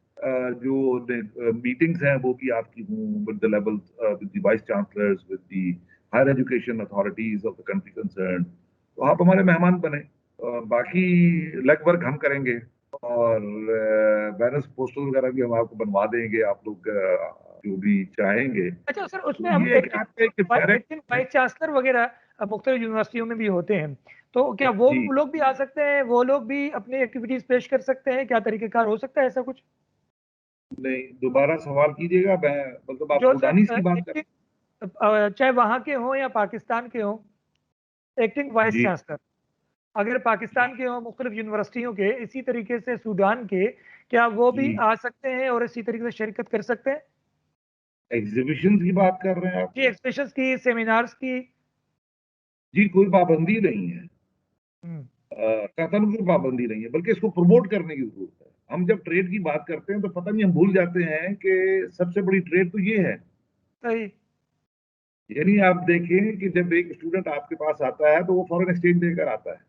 जो मीटिंग्स हैं वो भी आपकी हों with the level, with the vice chancellors, with the higher education authorities of the country concern. तो आप हमारे मेहमान बने, बाकी लेग वर्क हम करेंगे और बैनर्स पोस्टर वगैरह भी हम आपको बनवा देंगे, आप लोग जो भी चाहेंगे। अच्छा सर, उसमें हम एक्टिंग वाइस चांसलर वगैरह मुख्तलिफ यूनिवर्सिटियों में भी होते हैं, तो क्या वो लोग भी आ सकते हैं, वो लोग भी अपनी एक्टिविटीज पेश कर सकते हैं? क्या तरीकेकार हो सकता है ऐसा कुछ? नहीं, दोबारा सवाल कीजिएगा। मैं मतलब आप सूडानीज की बात कर, चाहे वहां के हो या पाकिस्तान के हो, एक्टिंग वाइस चांसलर अगर पाकिस्तान के हो मुख्तलिफ यूनिवर्सिटियों के, इसी तरीके से सूडान के, क्या वो भी आ सकते हैं और इसी तरीके से शिरकत कर सकते हैं? एग्जीबिशन की बात कर रहे हैं आप? जी, एग्जीबिशंस की, सेमिनार्स की। जी, कोई पाबंदी नहीं है, कतई कोई पाबंदी नहीं है, बल्कि इसको प्रमोट करने की जरूरत है। हम जब ट्रेड की बात करते हैं तो पता नहीं हम भूल जाते हैं कि सबसे बड़ी ट्रेड तो ये है। सही। यानी आप देखें कि जब एक स्टूडेंट आपके पास आता है तो वो फॉरेन एक्सचेंज लेकर आता है,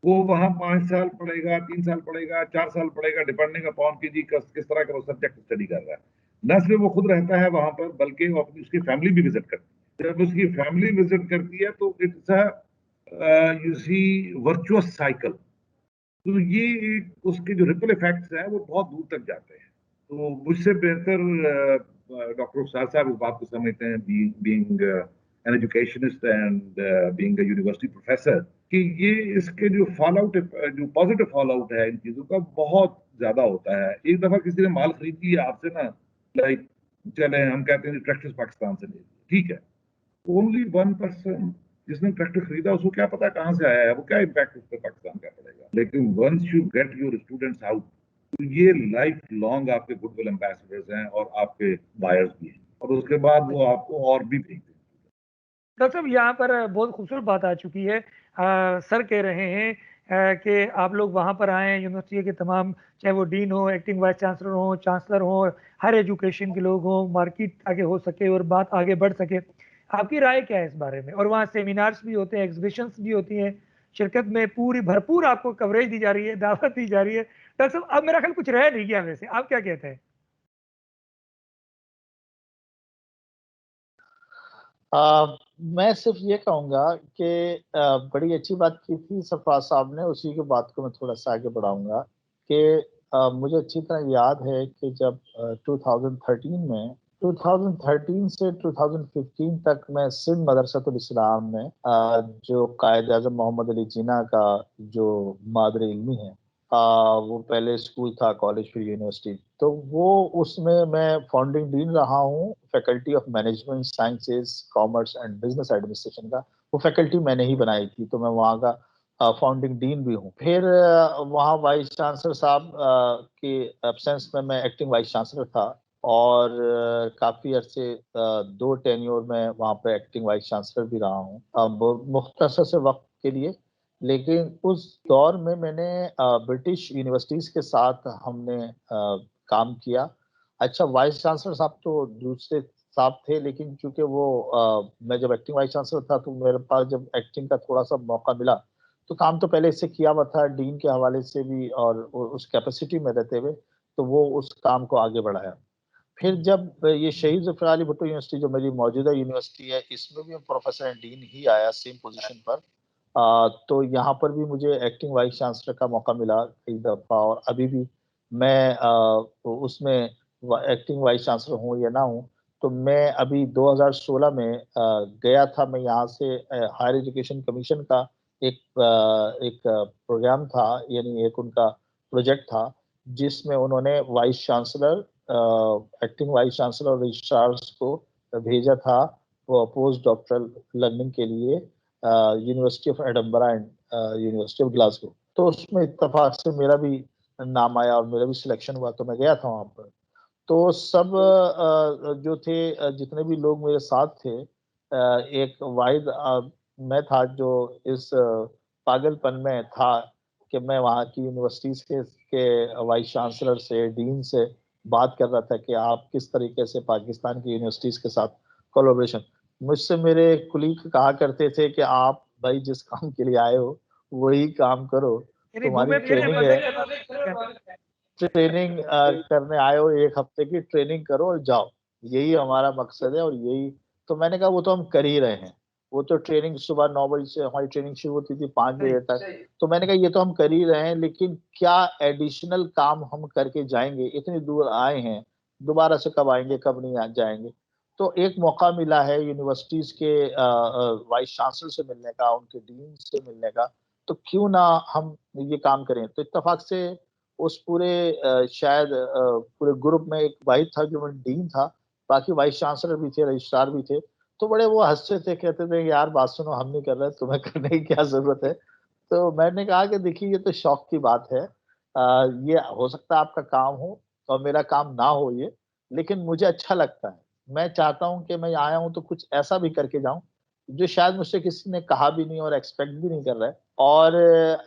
वो वहां 5 साल पढ़ेगा, 3 साल पढ़ेगा, 4 साल पढ़ेगा, डिपेंडिंग अपॉन कि जी किस तरह का वो सब्जेक्ट स्टडी कर रहा है। न सिर्फ वो खुद रहता है वहां पर, बल्कि वो अपनी उसकी फैमिली भी विजिट करती है। जब उसकी फैमिली विजिट करती है तो it's a you see virtuous cycle. तो ये उसके जो रिपल इफेक्ट्स हैं वो बहुत दूर तक जाते हैं। तो मुझसे बेहतर डॉक्टर रुखसार साहब इस बात को समझते हैं, being an educationist and being a university professor, कि ये इसके जो फॉल आउट, जो पॉजिटिव फॉल आउट है इन चीजों का बहुत ज्यादा होता है। एक दफा किसी ने माल खरीद लिया आपसे ना, लाइक चले हम कहते हैं ट्रैक्टर्स पाकिस्तान से ले, ठीक है, ओनली 1% जिसने ट्रैक्टर खरीदा उसको क्या पता कहां से आया है, वो क्या इम्पैक्ट उस पर पाकिस्तान का पड़ेगा। लेकिन once you get your students out, तो ये लाइफ लॉन्ग आपके गुडविल एम्बेसडर्स हैं और आपके बायर्स भी हैं, और उसके बाद वो आपको और भी भेजते हैं। डॉक्टर साहब यहाँ पर बहुत खूबसूरत बात आ चुकी है। सर कह रहे हैं कि आप लोग वहाँ पर आए, यूनिवर्सिटी के तमाम, चाहे वो डीन हो, एक्टिंग वाइस चांसलर हो, चांसलर हो, हर एजुकेशन के लोग हों, मार्केट आगे हो सके और बात आगे बढ़ सके। आपकी राय क्या है इस बारे में? और वहाँ सेमिनार्स भी होते हैं, एग्जीबिशंस भी होती हैं, शिरकत में पूरी भरपूर आपको कवरेज दी जा रही है, दावत दी जा रही है। डॉक्टर साहब अब मेरा ख्याल कुछ रह नहीं गया वैसे, आप क्या कहते हैं? मैं सिर्फ ये कहूंगा कि बड़ी अच्छी बात की थी सरफराज साहब ने, उसी की बात को मैं थोड़ा सा आगे बढ़ाऊंगा कि मुझे अच्छी तरह याद है कि जब 2013 में 2013 से 2015 तक मैं सिंध मदरसतुल इस्लाम में जो कायद आज़म मोहम्मद अली जिन्ना का जो मादर इल्मी है, वो पहले स्कूल था, कॉलेज, फिर यूनिवर्सिटी, तो वो उसमें मैं फाउंडिंग डीन रहा हूँ, faculty of management sciences, commerce and business administration का। वो फैकल्टी मैंने ही बनाई थी, तो मैं वहाँ का फाउंडिंग डीन भी हूँ। फिर वहाँ वाइस चांसलर साहब के एब्सेंस में मैं एक्टिंग वाइस चांसलर था, और काफ़ी अरसे 2 टेन्योर में वहाँ पे एक्टिंग वाइस चांसलर भी रहा हूँ, मुख्तसर से वक्त के लिए। लेकिन उस दौर में मैंने ब्रिटिश यूनिवर्सिटीज़ के साथ हमने काम किया। अच्छा, वाइस चांसलर साहब तो दूसरे साहब थे, लेकिन चूंकि वो मैं जब एक्टिंग वाइस चांसलर था तो मेरे पास जब एक्टिंग का थोड़ा सा मौका मिला, तो काम तो पहले इससे किया हुआ था डीन के हवाले से भी, और उस कैपेसिटी में रहते हुए, तो वो उस काम को आगे बढ़ाया। फिर जब ये शहीद ज़ुल्फ़िकार अली भुट्टो यूनिवर्सिटी जो मेरी मौजूदा यूनिवर्सिटी है, इसमें भी प्रोफेसर एंड डीन ही आया सेम पोजीशन पर। तो यहाँ पर भी मुझे एक्टिंग वाइस चांसलर का मौका मिला कई दफ़ा, और अभी भी मैं उसमें एक्टिंग वाइस चांसलर हूँ या ना हूँ। तो मैं अभी 2016 में गया था, मैं यहाँ से हायर एजुकेशन कमीशन का एक प्रोग्राम था, यानी एक उनका प्रोजेक्ट था, जिसमें उन्होंने vice chancellor, acting vice chancellor और रजिस्ट्रार्स को भेजा था वो पोस्ट डॉक्टरल लर्निंग के लिए, university of Edinburgh and university of Glasgow. तो उसमें इत्तेफाक से मेरा भी नाम आया और मेरा भी सिलेक्शन हुआ, तो मैं गया था वहाँ पर। तो सब जो थे, जितने भी लोग मेरे साथ थे, एक वाहिद मैं था जो इस पागलपन में था कि मैं वहाँ की यूनिवर्सिटीज के वाइस चांसलर से, डीन से बात कर रहा था कि आप किस तरीके से पाकिस्तान की यूनिवर्सिटीज के साथ कोलैबोरेशन। मुझसे मेरे कुलीग कहा करते थे कि आप भाई जिस काम के लिए आए हो वही काम करो, यानी तुम्हारी घूमे फिरे ट्रेनिंग मजे है, करना। ट्रेनिंग करने आए हो, 1 हफ्ते की ट्रेनिंग करो और जाओ, यही हमारा मकसद है। और यही तो मैंने कहा, वो तो हम कर ही रहे हैं। वो तो ट्रेनिंग सुबह 9 बजे से हमारी ट्रेनिंग शुरू होती थी 5 बजे तक, तो मैंने कहा ये तो हम कर ही रहे हैं, लेकिन क्या एडिशनल काम हम करके जाएंगे, इतनी दूर आए हैं, दोबारा से कब आएंगे, कब नहीं जाएंगे। तो एक मौका मिला है यूनिवर्सिटीज के वाइस चांसलर से मिलने का, उनके डीन से मिलने का, तो क्यों ना हम ये काम करें। तो इत्तेफाक से उस पूरे शायद पूरे ग्रुप में एक वाहिद था जो डीन था, बाकी वाइस चांसलर भी थे, रजिस्ट्रार भी थे। तो बड़े वो हंसते थे, कहते थे यार बात सुनो, हम नहीं कर रहे, तुम्हें करने की क्या जरूरत है। तो मैंने कहा कि देखिए ये तो शौक की बात है, ये हो सकता है आपका काम हो और मेरा काम ना हो ये, लेकिन मुझे अच्छा लगता है। मैं चाहता हूँ कि मैं आया हूँ तो कुछ ऐसा भी करके जाऊं जो शायद मुझसे किसी ने कहा भी नहीं और एक्सपेक्ट भी नहीं कर रहा है। और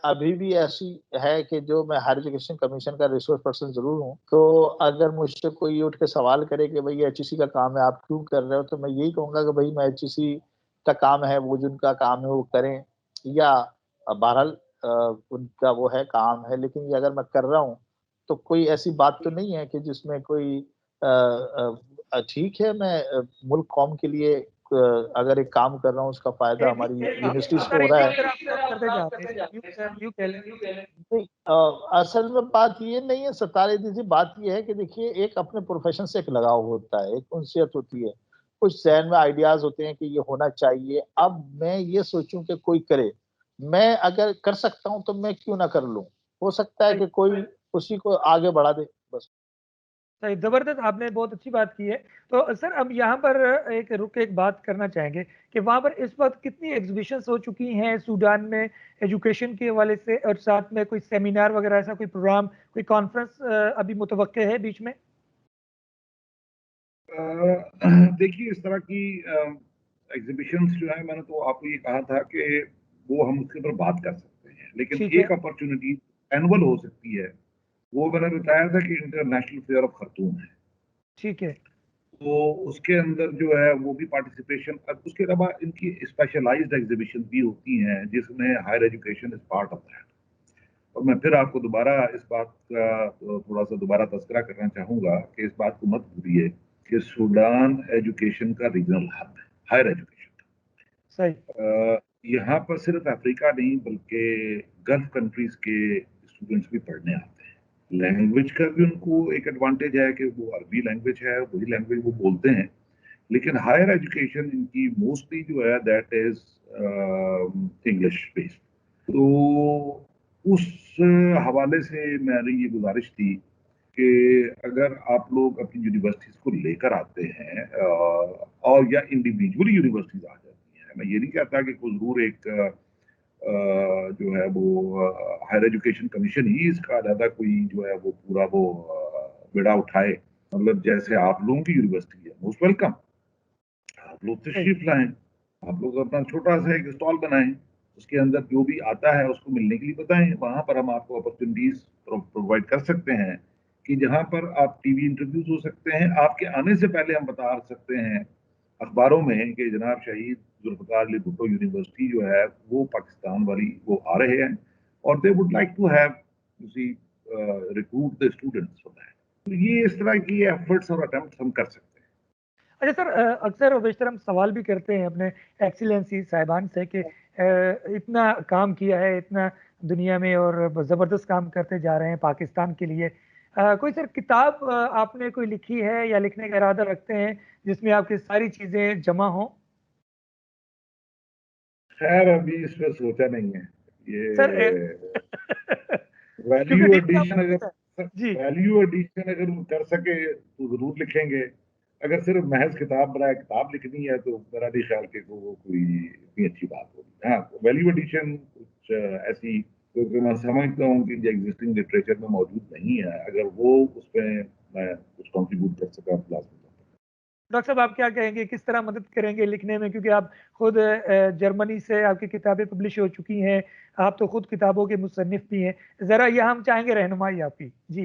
अभी भी ऐसी है कि जो मैं हायर एजुकेशन कमीशन का रिसोर्स पर्सन जरूर हूँ, तो अगर मुझसे कोई उठ के सवाल करे कि भाई एचईसी का काम है आप क्यों कर रहे हो, तो मैं यही कहूंगा कि भाई मैं एचईसी का काम है, वो जिनका काम है वो करें, या बहरहाल उनका वो है काम है, लेकिन ये अगर मैं कर रहा हूँ तो कोई ऐसी बात तो नहीं है कि जिसमें कोई ठीक है, मैं मुल्क कौम के लिए अगर एक काम कर रहा हूँ उसका फायदा हमारी यूनिवर्सिटीज को हो रहा है। असल में बात ये नहीं है सतारे दीजिए, बात ये है कि देखिए एक अपने प्रोफेशन से एक लगाव होता है, एक उनसियत होती है, कुछ जहन में आइडियाज होते हैं कि ये होना चाहिए। अब मैं ये सोचूं कि कोई करे, मैं अगर कर सकता हूं तो मैं क्यों ना कर लूं, हो सकता है कि कोई उसी को आगे बढ़ा दे। बस सही, जबरदस्त, आपने बहुत अच्छी बात की है। तो सर अब यहाँ पर एक रुक के एक बात करना चाहेंगे कि वहाँ पर इस वक्त कितनी एग्जीबिशंस हो चुकी हैं सूडान में एजुकेशन के हवाले से, और साथ में कोई सेमिनार वगैरह ऐसा कोई प्रोग्राम, कोई कॉन्फ्रेंस अभी मुतवक्के है बीच में? देखिए इस तरह की एग्जीबिशंस जो है, मैंने तो आपको ये कहा था कि वो हम उसके ऊपर बात कर सकते हैं, लेकिन ठीक है, एक अपॉर्चुनिटी एनुअल हो सकती है, वो मैंने बताया था कि इंटरनेशनल फेयर ऑफ खार्तूम है, ठीक है, तो उसके अंदर जो है वो भी पार्टिसिपेशन। अब उसके अलावा इनकी स्पेशलाइज्ड एग्जीबिशन भी होती हैं जिसमें higher education is part of that. और मैं फिर आपको दोबारा इस बात का थोड़ा सा दोबारा तस्करा करना चाहूंगा कि इस बात को मत भूलिए कि सूडान एजुकेशन का रीजनल हब है, हायर एजुकेशन का। सही, यहाँ पर सिर्फ अफ्रीका नहीं बल्कि गल्फ कंट्रीज के स्टूडेंट्स भी पढ़ने आते हैं। लैंग्वेज का भी उनको एक एडवांटेज है कि वो अरबी लैंग्वेज है, वही लैंग्वेज वो बोलते हैं, लेकिन हायर एजुकेशन इनकी मोस्टली जो है दैट इज इंग्लिश बेस्ड। तो उस हवाले से मेरी ये गुजारिश थी कि अगर आप लोग अपनी यूनिवर्सिटीज को लेकर आते हैं और या इंडिविजुअली यूनिवर्सिटीज आ जाती हैं, मैं ये नहीं कहता कि कोई जरूर एक जो है वो हायर एजुकेशन कमीशन ही इसका अलहदा कोई जो है वो पूरा वो बेड़ा उठाए, मतलब जैसे आप लोगों की यूनिवर्सिटी है, मोस्ट वेलकम, आप लोग तशरीफ लाएं, आप लोग अपना छोटा सा एक स्टॉल बनाएं, उसके अंदर जो भी आता है उसको मिलने के लिए बताएं। वहां पर हम आपको अपॉर्चुनिटीज प्रोवाइड कर सकते हैं कि जहां पर आप टीवी इंटरव्यूज हो सकते हैं, आपके आने से पहले हम बता सकते हैं अखबारों में कि जनाब शहीद जुल्फकार अली भुट्टो यूनिवर्सिटी जो है वो पाकिस्तान वाली वो आ रहे हैं और they would like to have recruit the students for that. तो ये इस तरह की एफर्ट्स और अटेम्प्ट्स हम कर सकते हैं। अच्छा सर, अक्सर और बेशतर हम सवाल भी करते हैं अपने एक्सीलेंसी साहिबान से कि इतना काम किया है, इतना दुनिया में, और ज़बरदस्त काम करते जा रहे हैं पाकिस्तान के लिए। कोई सर किताब आपने कोई लिखी है या लिखने का इरादा रखते हैं जिसमें आपकी सारी चीज़ें जमा हों? खैर अभी इस पर सोचा नहीं है। सर ये क्योंकि वैल्यू ठीक एडिशन है जी, अगर वो कर सके तो जरूर लिखेंगे। अगर सिर्फ महज किताब बनाए किताब लिखनी है तो मेरा नहीं ख्याल कि वो कोई इतनी अच्छी बात होगी। हाँ, वैल्यू एडिशन कुछ ऐसी, क्योंकि मैं समझता हूँ कि जो एग्जिस्टिंग लिटरेचर में मौजूद नहीं है, अगर वो उसमें मैं कुछ कंट्रीब्यूट कर सका क्लास में। डॉक्टर साहब आप क्या कहेंगे, किस तरह मदद करेंगे लिखने में? क्योंकि आप खुद जर्मनी से आपकी किताबें पब्लिश हो चुकी हैं, आप तो खुद किताबों के मुसन्निफ भी हैं, ज़रा यह हम चाहेंगे रहनुमाई आपकी। जी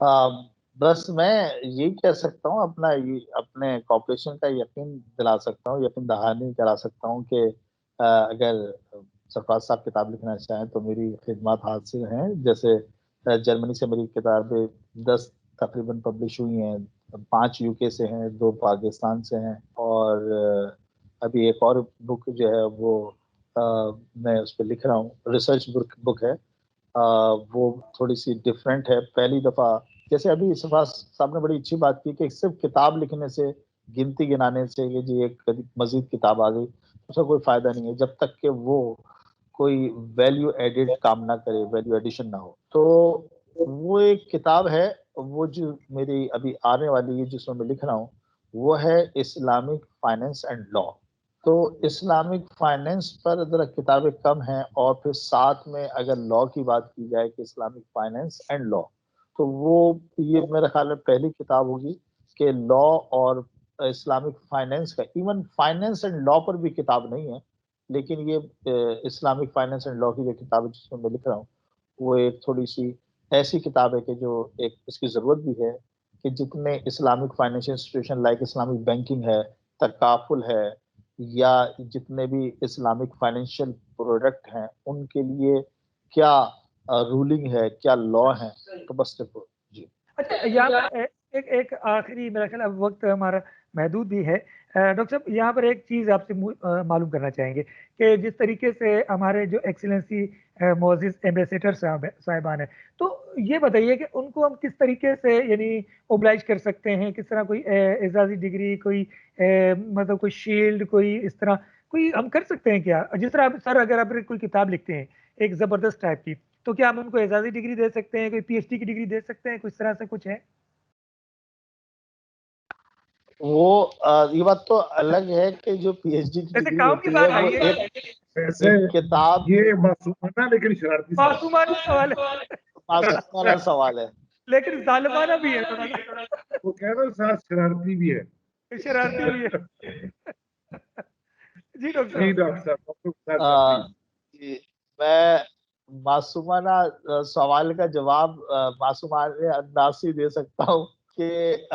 आ, बस मैं यही कह सकता हूँ, अपना ये अपने कॉपरेशन का यकीन दिला सकता हूँ, यकीन दहानी करा सकता हूँ कि अगर सरफराज साहब किताब लिखना चाहें तो मेरी खिदमत हाजिर हैं। जैसे जर्मनी से मेरी किताबें 10 तकरीबन पब्लिश हुई हैं, 5 यूके से हैं, 2 पाकिस्तान से हैं, और अभी एक और बुक जो है वो अ, मैं उस पर लिख रहा हूँ, रिसर्च बुक है। वो थोड़ी सी डिफरेंट है, पहली दफा। जैसे अभी सरफराज साहब ने बड़ी अच्छी बात की कि सिर्फ किताब लिखने से, गिनती गिनाने से ये जी एक मजीद किताब आ गई, उसका कोई फायदा नहीं है जब तक कि वो कोई वैल्यू एडेड काम ना करे, वैल्यू एडिशन ना हो। तो वो एक किताब है, वो जो मेरी अभी आने वाली है जिसमें मैं लिख रहा हूँ, वो है इस्लामिक फाइनेंस एंड लॉ। तो इस्लामिक फाइनेंस पर जरा किताबें कम हैं, और फिर साथ में अगर लॉ की बात की जाए कि इस्लामिक फाइनेंस एंड लॉ, तो वो ये मेरे ख्याल में पहली किताब होगी कि लॉ और इस्लामिक फाइनेंस का, इवन फाइनेंस एंड लॉ पर भी किताब नहीं है, लेकिन ये इस्लामिक फाइनेंस एंड लॉ की जो किताब है जिसमें मैं लिख रहा हूँ, वो एक थोड़ी सी ऐसी किताब है कि जो एक इसकी जरूरत भी है कि जितने Islamic financial institution like Islamic banking है, तकाफुल है, या जितने भी इस्लामिक फाइनेंशियल प्रोडक्ट हैं उनके लिए क्या रूलिंग है, क्या लॉ है, तो बस देखो जी। अच्छा, यहाँ पर एक आखिरी मेरा ख्याल अब वक्त हमारा महदूद भी है। डॉक्टर साहब यहाँ पर एक चीज़ आपसे मालूम करना चाहेंगे कि जिस तरीके से हमारे जो एक्सीलेंसी मोअज़्ज़िज़ एम्बेसडर साहिबान है, तो ये बताइए कि उनको हम किस तरीके से यानी ओब्लाइज कर सकते हैं, किस तरह कोई एजाज़ी डिग्री, कोई मतलब कोई शील्ड, कोई इस तरह कोई हम कर सकते हैं क्या? जिस तरह आप सर अगर आप कोई किताब लिखते हैं एक ज़बरदस्त टाइप की, तो क्या हम उनको एजाज़ी डिग्री दे सकते हैं, कोई पीएचडी की डिग्री दे सकते हैं, कुछ तरह से कुछ है? वो ये बात तो अलग है कि जो पीएचडी की वैसे डिग्री काम की होती बात है वो आई है। एक किताब, ये मासूमाना लेकिन शरारती सवाल मासूमाना सवाल है, मासूम वाला सवाल है। लेकिन ज़ालिमाना भी है थोड़ा सा, वो कह रहा है साथ शरारती भी है। शरारती भी है। जी डॉक्टर जी साहब। डॉक्टर साहब, डॉक्टर साहब आ, प्लीज। ये मैं मासूमाना सवाल का जवाब मासूमाने अंदाज से दे सकता हूँ कि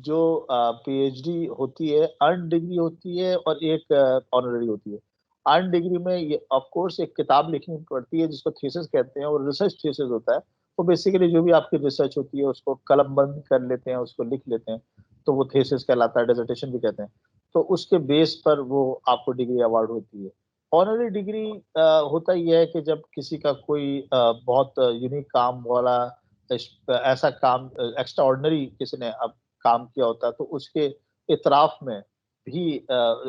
जो पीएचडी होती है अर्न डिग्री होती है और एक ऑनररी होती है। अर्न डिग्री में ये ऑफ कोर्स एक किताब लिखनी पड़ती है जिसको थीसिस कहते हैं, और रिसर्च थीसिस होता है। वो बेसिकली जो भी आपकी रिसर्च होती है उसको कलमबंद कर लेते हैं, उसको लिख लेते हैं, तो वो थीसिस कहलाता है, डिसर्टेशन भी कहते हैं। तो उसके बेस पर वो आपको डिग्री अवार्ड होती है। ऑनररी डिग्री होता ही है कि जब किसी का कोई बहुत यूनिक काम वाला ऐसा काम एक्स्ट्रा ऑर्डिनरी किसी ने अब काम किया होता है, तो उसके इतराफ में भी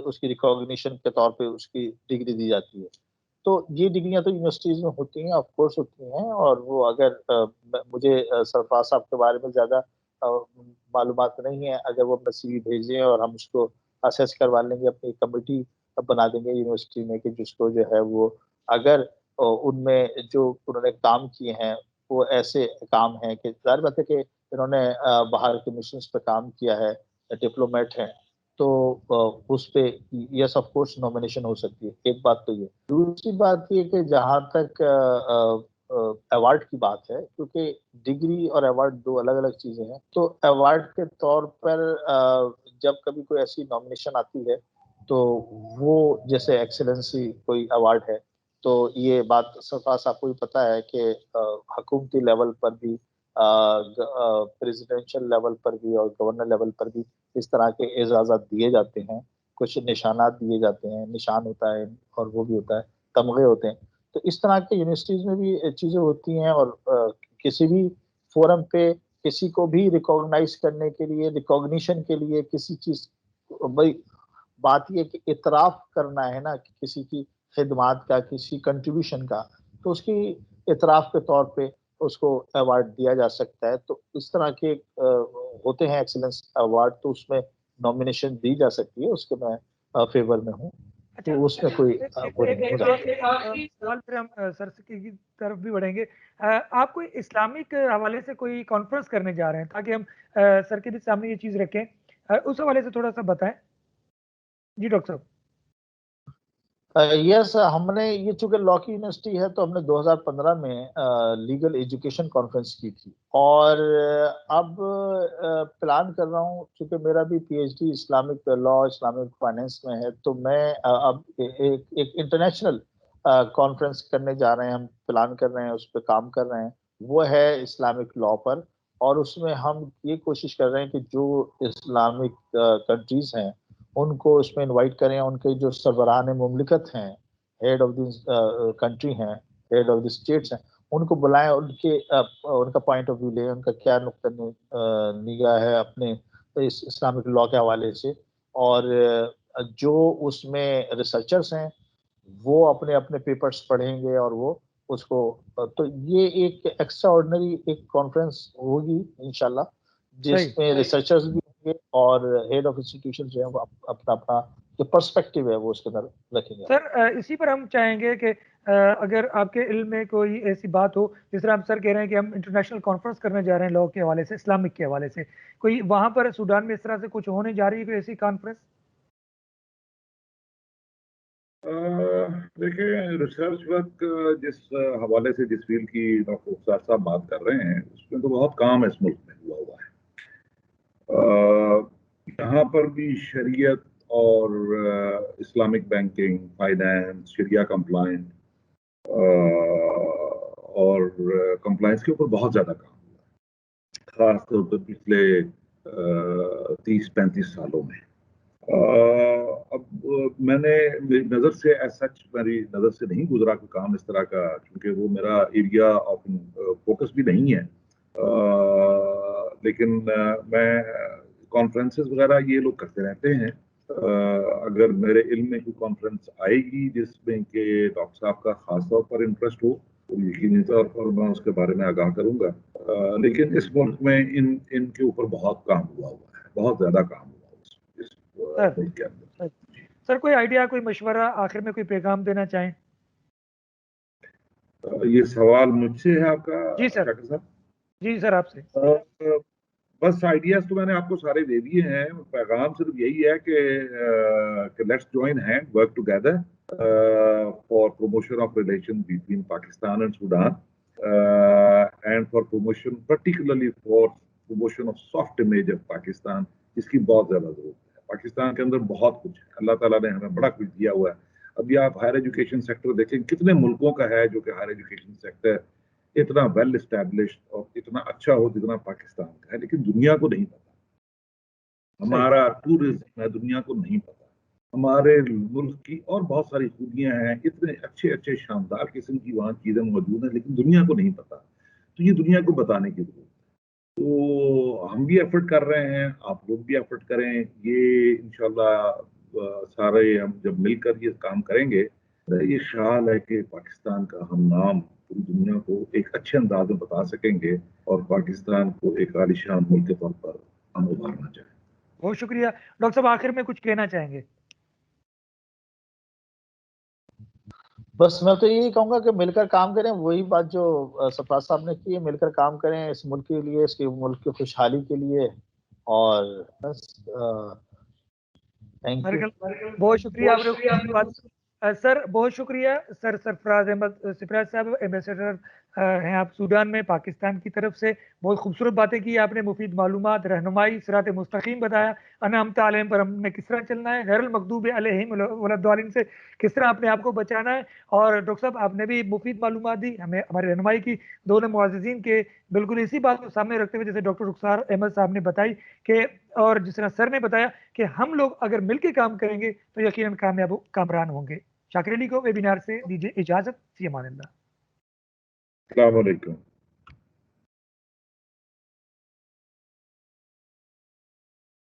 उसकी रिकॉग्निशन के तौर पे उसकी डिग्री दी जाती है। तो ये डिग्रियां तो यूनिवर्सिटीज में होती हैं, ऑफ कोर्स होती हैं, और वो अगर मुझे सरफराज साहब के बारे में ज्यादा मालूमात नहीं है, अगर वो अपना सीवी भेजें और हम उसको असेस करवा लेंगे, अपनी कमेटी बना देंगे यूनिवर्सिटी में कि जिसको जो है वो अगर उनमें जो उन्होंने काम किए हैं वो ऐसे काम हैं कि जाहिर बात है कि इन्होंने बाहर के मिशन पे काम किया है, डिप्लोमेट हैं, तो उस पे यस ऑफ कोर्स नॉमिनेशन हो सकती है। एक बात तो ये, दूसरी बात ये कि जहाँ तक अवार्ड की बात है, क्योंकि डिग्री और अवार्ड दो अलग अलग चीजें हैं, तो अवार्ड के तौर पर जब कभी कोई ऐसी नॉमिनेशन आती है तो वो जैसे एक्सेलेंसी कोई अवार्ड है, तो ये बात सरफराज आपको भी पता है कि हुकूमती लेवल पर भी, प्रेसिडेंशियल लेवल पर भी और गवर्नर लेवल पर भी इस तरह के एजाज़ात दिए जाते हैं, कुछ निशानात दिए जाते हैं, निशान होता है और वो भी होता है, तमगे होते हैं। तो इस तरह के यूनिवर्सिटीज में भी चीजें होती हैं, और किसी भी फोरम पे किसी को भी रिकॉग्नाइज करने के लिए, रिकॉग्निशन के लिए किसी चीज, भाई बात ये कि इतराफ करना है ना कि किसी की खिदमात का, किसी कंट्रीब्यूशन का, तो उसकी इतराफ के तौर पे उसको अवार्ड दिया जा सकता है। तो इस तरह के होते हैं एक्सीलेंस अवार्ड, तो उसमें नॉमिनेशन दी जा सकती है, उसके मैं फेवर में हूँ, अच्छा, तो उसमें कोई वो नहीं हो जाता। सवाल फिर हम सर की तरफ भी बढ़ेंगे। आप कोई इस्लामिक हवाले से कोई कॉन्फ्रेंस करने जा रहे हैं, ताकि हम सर के भी सामने ये चीज़ रखें, उस हवाले से थोड़ा सा बताएं। जी डॉक्टर साहब। यस, हमने ये चूंकि लॉ की यूनिवर्सिटी है तो हमने 2015 में लीगल एजुकेशन कॉन्फ्रेंस की थी, और अब प्लान कर रहा हूँ, चूंकि मेरा भी PhD Islamic law, Islamic finance में है, तो मैं अब एक इंटरनेशनल कॉन्फ्रेंस करने जा रहे हैं, हम प्लान कर रहे हैं, उस पर काम कर रहे हैं, वो है इस्लामिक लॉ पर। और उसमें हम ये कोशिश कर रहे हैं कि जो इस्लामिक कंट्रीज हैं उनको इसमें इनवाइट करें, उनके जो सरबराहान मुमलिकत हैं, हेड ऑफ दिस कंट्री हैं, हेड ऑफ द स्टेट्स हैं, उनको बुलाएं, उनका पॉइंट ऑफ व्यू लें, उनका क्या नुक्ता निगाह है अपने इस इस्लामिक लॉ के हवाले से, और जो उसमें रिसर्चर्स हैं वो अपने अपने पेपर्स पढ़ेंगे और वो उसको, तो ये एक एक्स्ट्रा ऑर्डिनरी एक कॉन्फ्रेंस होगी इंशाल्लाह, जिसमें रिसर्चर्स भी होंगे और हेड ऑफ इंस्टीट्यूशन जो है वो अपना अपना जो पर्सपेक्टिव है वो उसके अंदर रखेंगे। सर इसी पर हम चाहेंगे कि अगर आपके इल्म में कोई ऐसी बात हो, जिस तरह आप सर कह रहे हैं कि हम इंटरनेशनल कॉन्फ्रेंस करने जा रहे हैं लॉ के हवाले से, इस्लामिक के हवाले से, कोई वहां पर सूडान में इस तरह से कुछ होने जा रही है, कोई ऐसी कॉन्फ्रेंस? देखिए, रिसर्च वर्क जिस हवाले से, जिस फील्ड की डॉक्टर उपसार साहब बात कर रहे हैं, उसमें तो बहुत काम इस मुल्क में हुआ हुआ है। यहाँ पर भी शरीयत और इस्लामिक बैंकिंग, फाइनेंस, शरिया कंप्लाइंट और कंप्लायंस के ऊपर बहुत ज्यादा काम हुआ है। खासतौर पर पिछले 30-35 सालों में। अब मैंने मेरी नज़र से मेरी नज़र से नहीं गुजरा कोई काम इस तरह का, क्योंकि वो मेरा एरिया ऑफ फोकस भी नहीं है। लेकिन मैं कॉन्फ्रेंसेस वगैरह ये लोग करते रहते हैं। अगर मेरे इल्म में कोई कॉन्फ्रेंस आएगी जिसमें कि डॉक्टर साहब का खास तौर पर इंटरेस्ट हो तो यकीनी तौर पर मैं उसके बारे में आगाह करूंगा। लेकिन इस मुल्क में इनके ऊपर बहुत काम हुआ है, बहुत ज्यादा काम हुआ इस मुल्क के अंदर। सर कोई आइडिया, कोई मशवरा, आखिर में कोई पैगाम देना चाहें? ये सवाल मुझसे है आपका? जी सर। शाकिर साहब जी सर, आपसे। बस आइडियाज तो मैंने आपको सारे दे दिए हैं। पैगाम सिर्फ यही है कि let's join hand, work together for promotion of relation between Pakistan and Sudan, and for promotion, particularly for promotion of soft image of Pakistan, जिसकी बहुत ज्यादा जरूरत है। पाकिस्तान के अंदर बहुत कुछ है, अल्लाह ताला ने हमें बड़ा कुछ दिया हुआ है। अभी आप हायर एजुकेशन सेक्टर देखें, कितने मुल्कों का है जो कि हायर एजुकेशन सेक्टर इतना वेल एस्टैब्लिश्ड और इतना अच्छा हो जितना पाकिस्तान का है, लेकिन दुनिया को नहीं पता। हमारा टूरिज्म है, दुनिया को नहीं पता। हमारे मुल्क की और बहुत सारी खूबियां हैं, इतने अच्छे अच्छे शानदार किस्म की वहाँ चीजें मौजूद हैं, लेकिन दुनिया को नहीं पता। तो ये दुनिया को बताने की जरूरत है। तो हम भी एफर्ट कर रहे हैं, आप लोग भी एफर्ट करें। ये इंशाल्लाह सारे हम जब मिलकर ये काम करेंगे, ये ख्याल है कि पाकिस्तान का हम नाम पूरी दुनिया को एक अच्छे अंदाज में बता सकेंगे और पाकिस्तान को एक आलिशान मुल्क के तौर पर हम उभारना चाहें। बहुत शुक्रिया। डॉक्टर साहब आखिर में कुछ कहना चाहेंगे? बस मैं तो यही कहूंगा कि मिलकर काम करें, वही बात जो सरफराज साहब ने की है, मिलकर काम करें इस मुल्क के लिए, इसके मुल्क की खुशहाली के लिए। और बस थैंक यू। बहुत शुक्रिया आपने सर, बहुत शुक्रिया सर। सरफराज अहमद सिफराज साहब, एम्बेसडर हैं आप सूडान में पाकिस्तान की तरफ से। बहुत खूबसूरत बातें की आपने, मुफीद मालूमात, रहनुमाई, सिरात मुस्तकीम बताया, अनाम तालीम पर हमने किस तरह चलना है, गैरुल मगदूब अलैहिम वलद्दालिन से किस तरह अपने आप को बचाना है। और डॉक्टर साहब आपने भी मुफीद मालूमात दी हमें, हमारी रहनुमाई की, दोनों मुअज़्ज़िज़ीन के। बिल्कुल इसी बात को सामने रखते हुए जैसे डॉक्टर रुखसार अहमद साहब ने बताई कि, और जिस तरह सर ने बताया कि हम लोग अगर मिलकर काम करेंगे तो यकीनन कामरान होंगे। शाकिर अली को वेबिनार से दीजिए इजाजत। फ़ी अमान अल्लाह। अस्सलाम वालेकुम।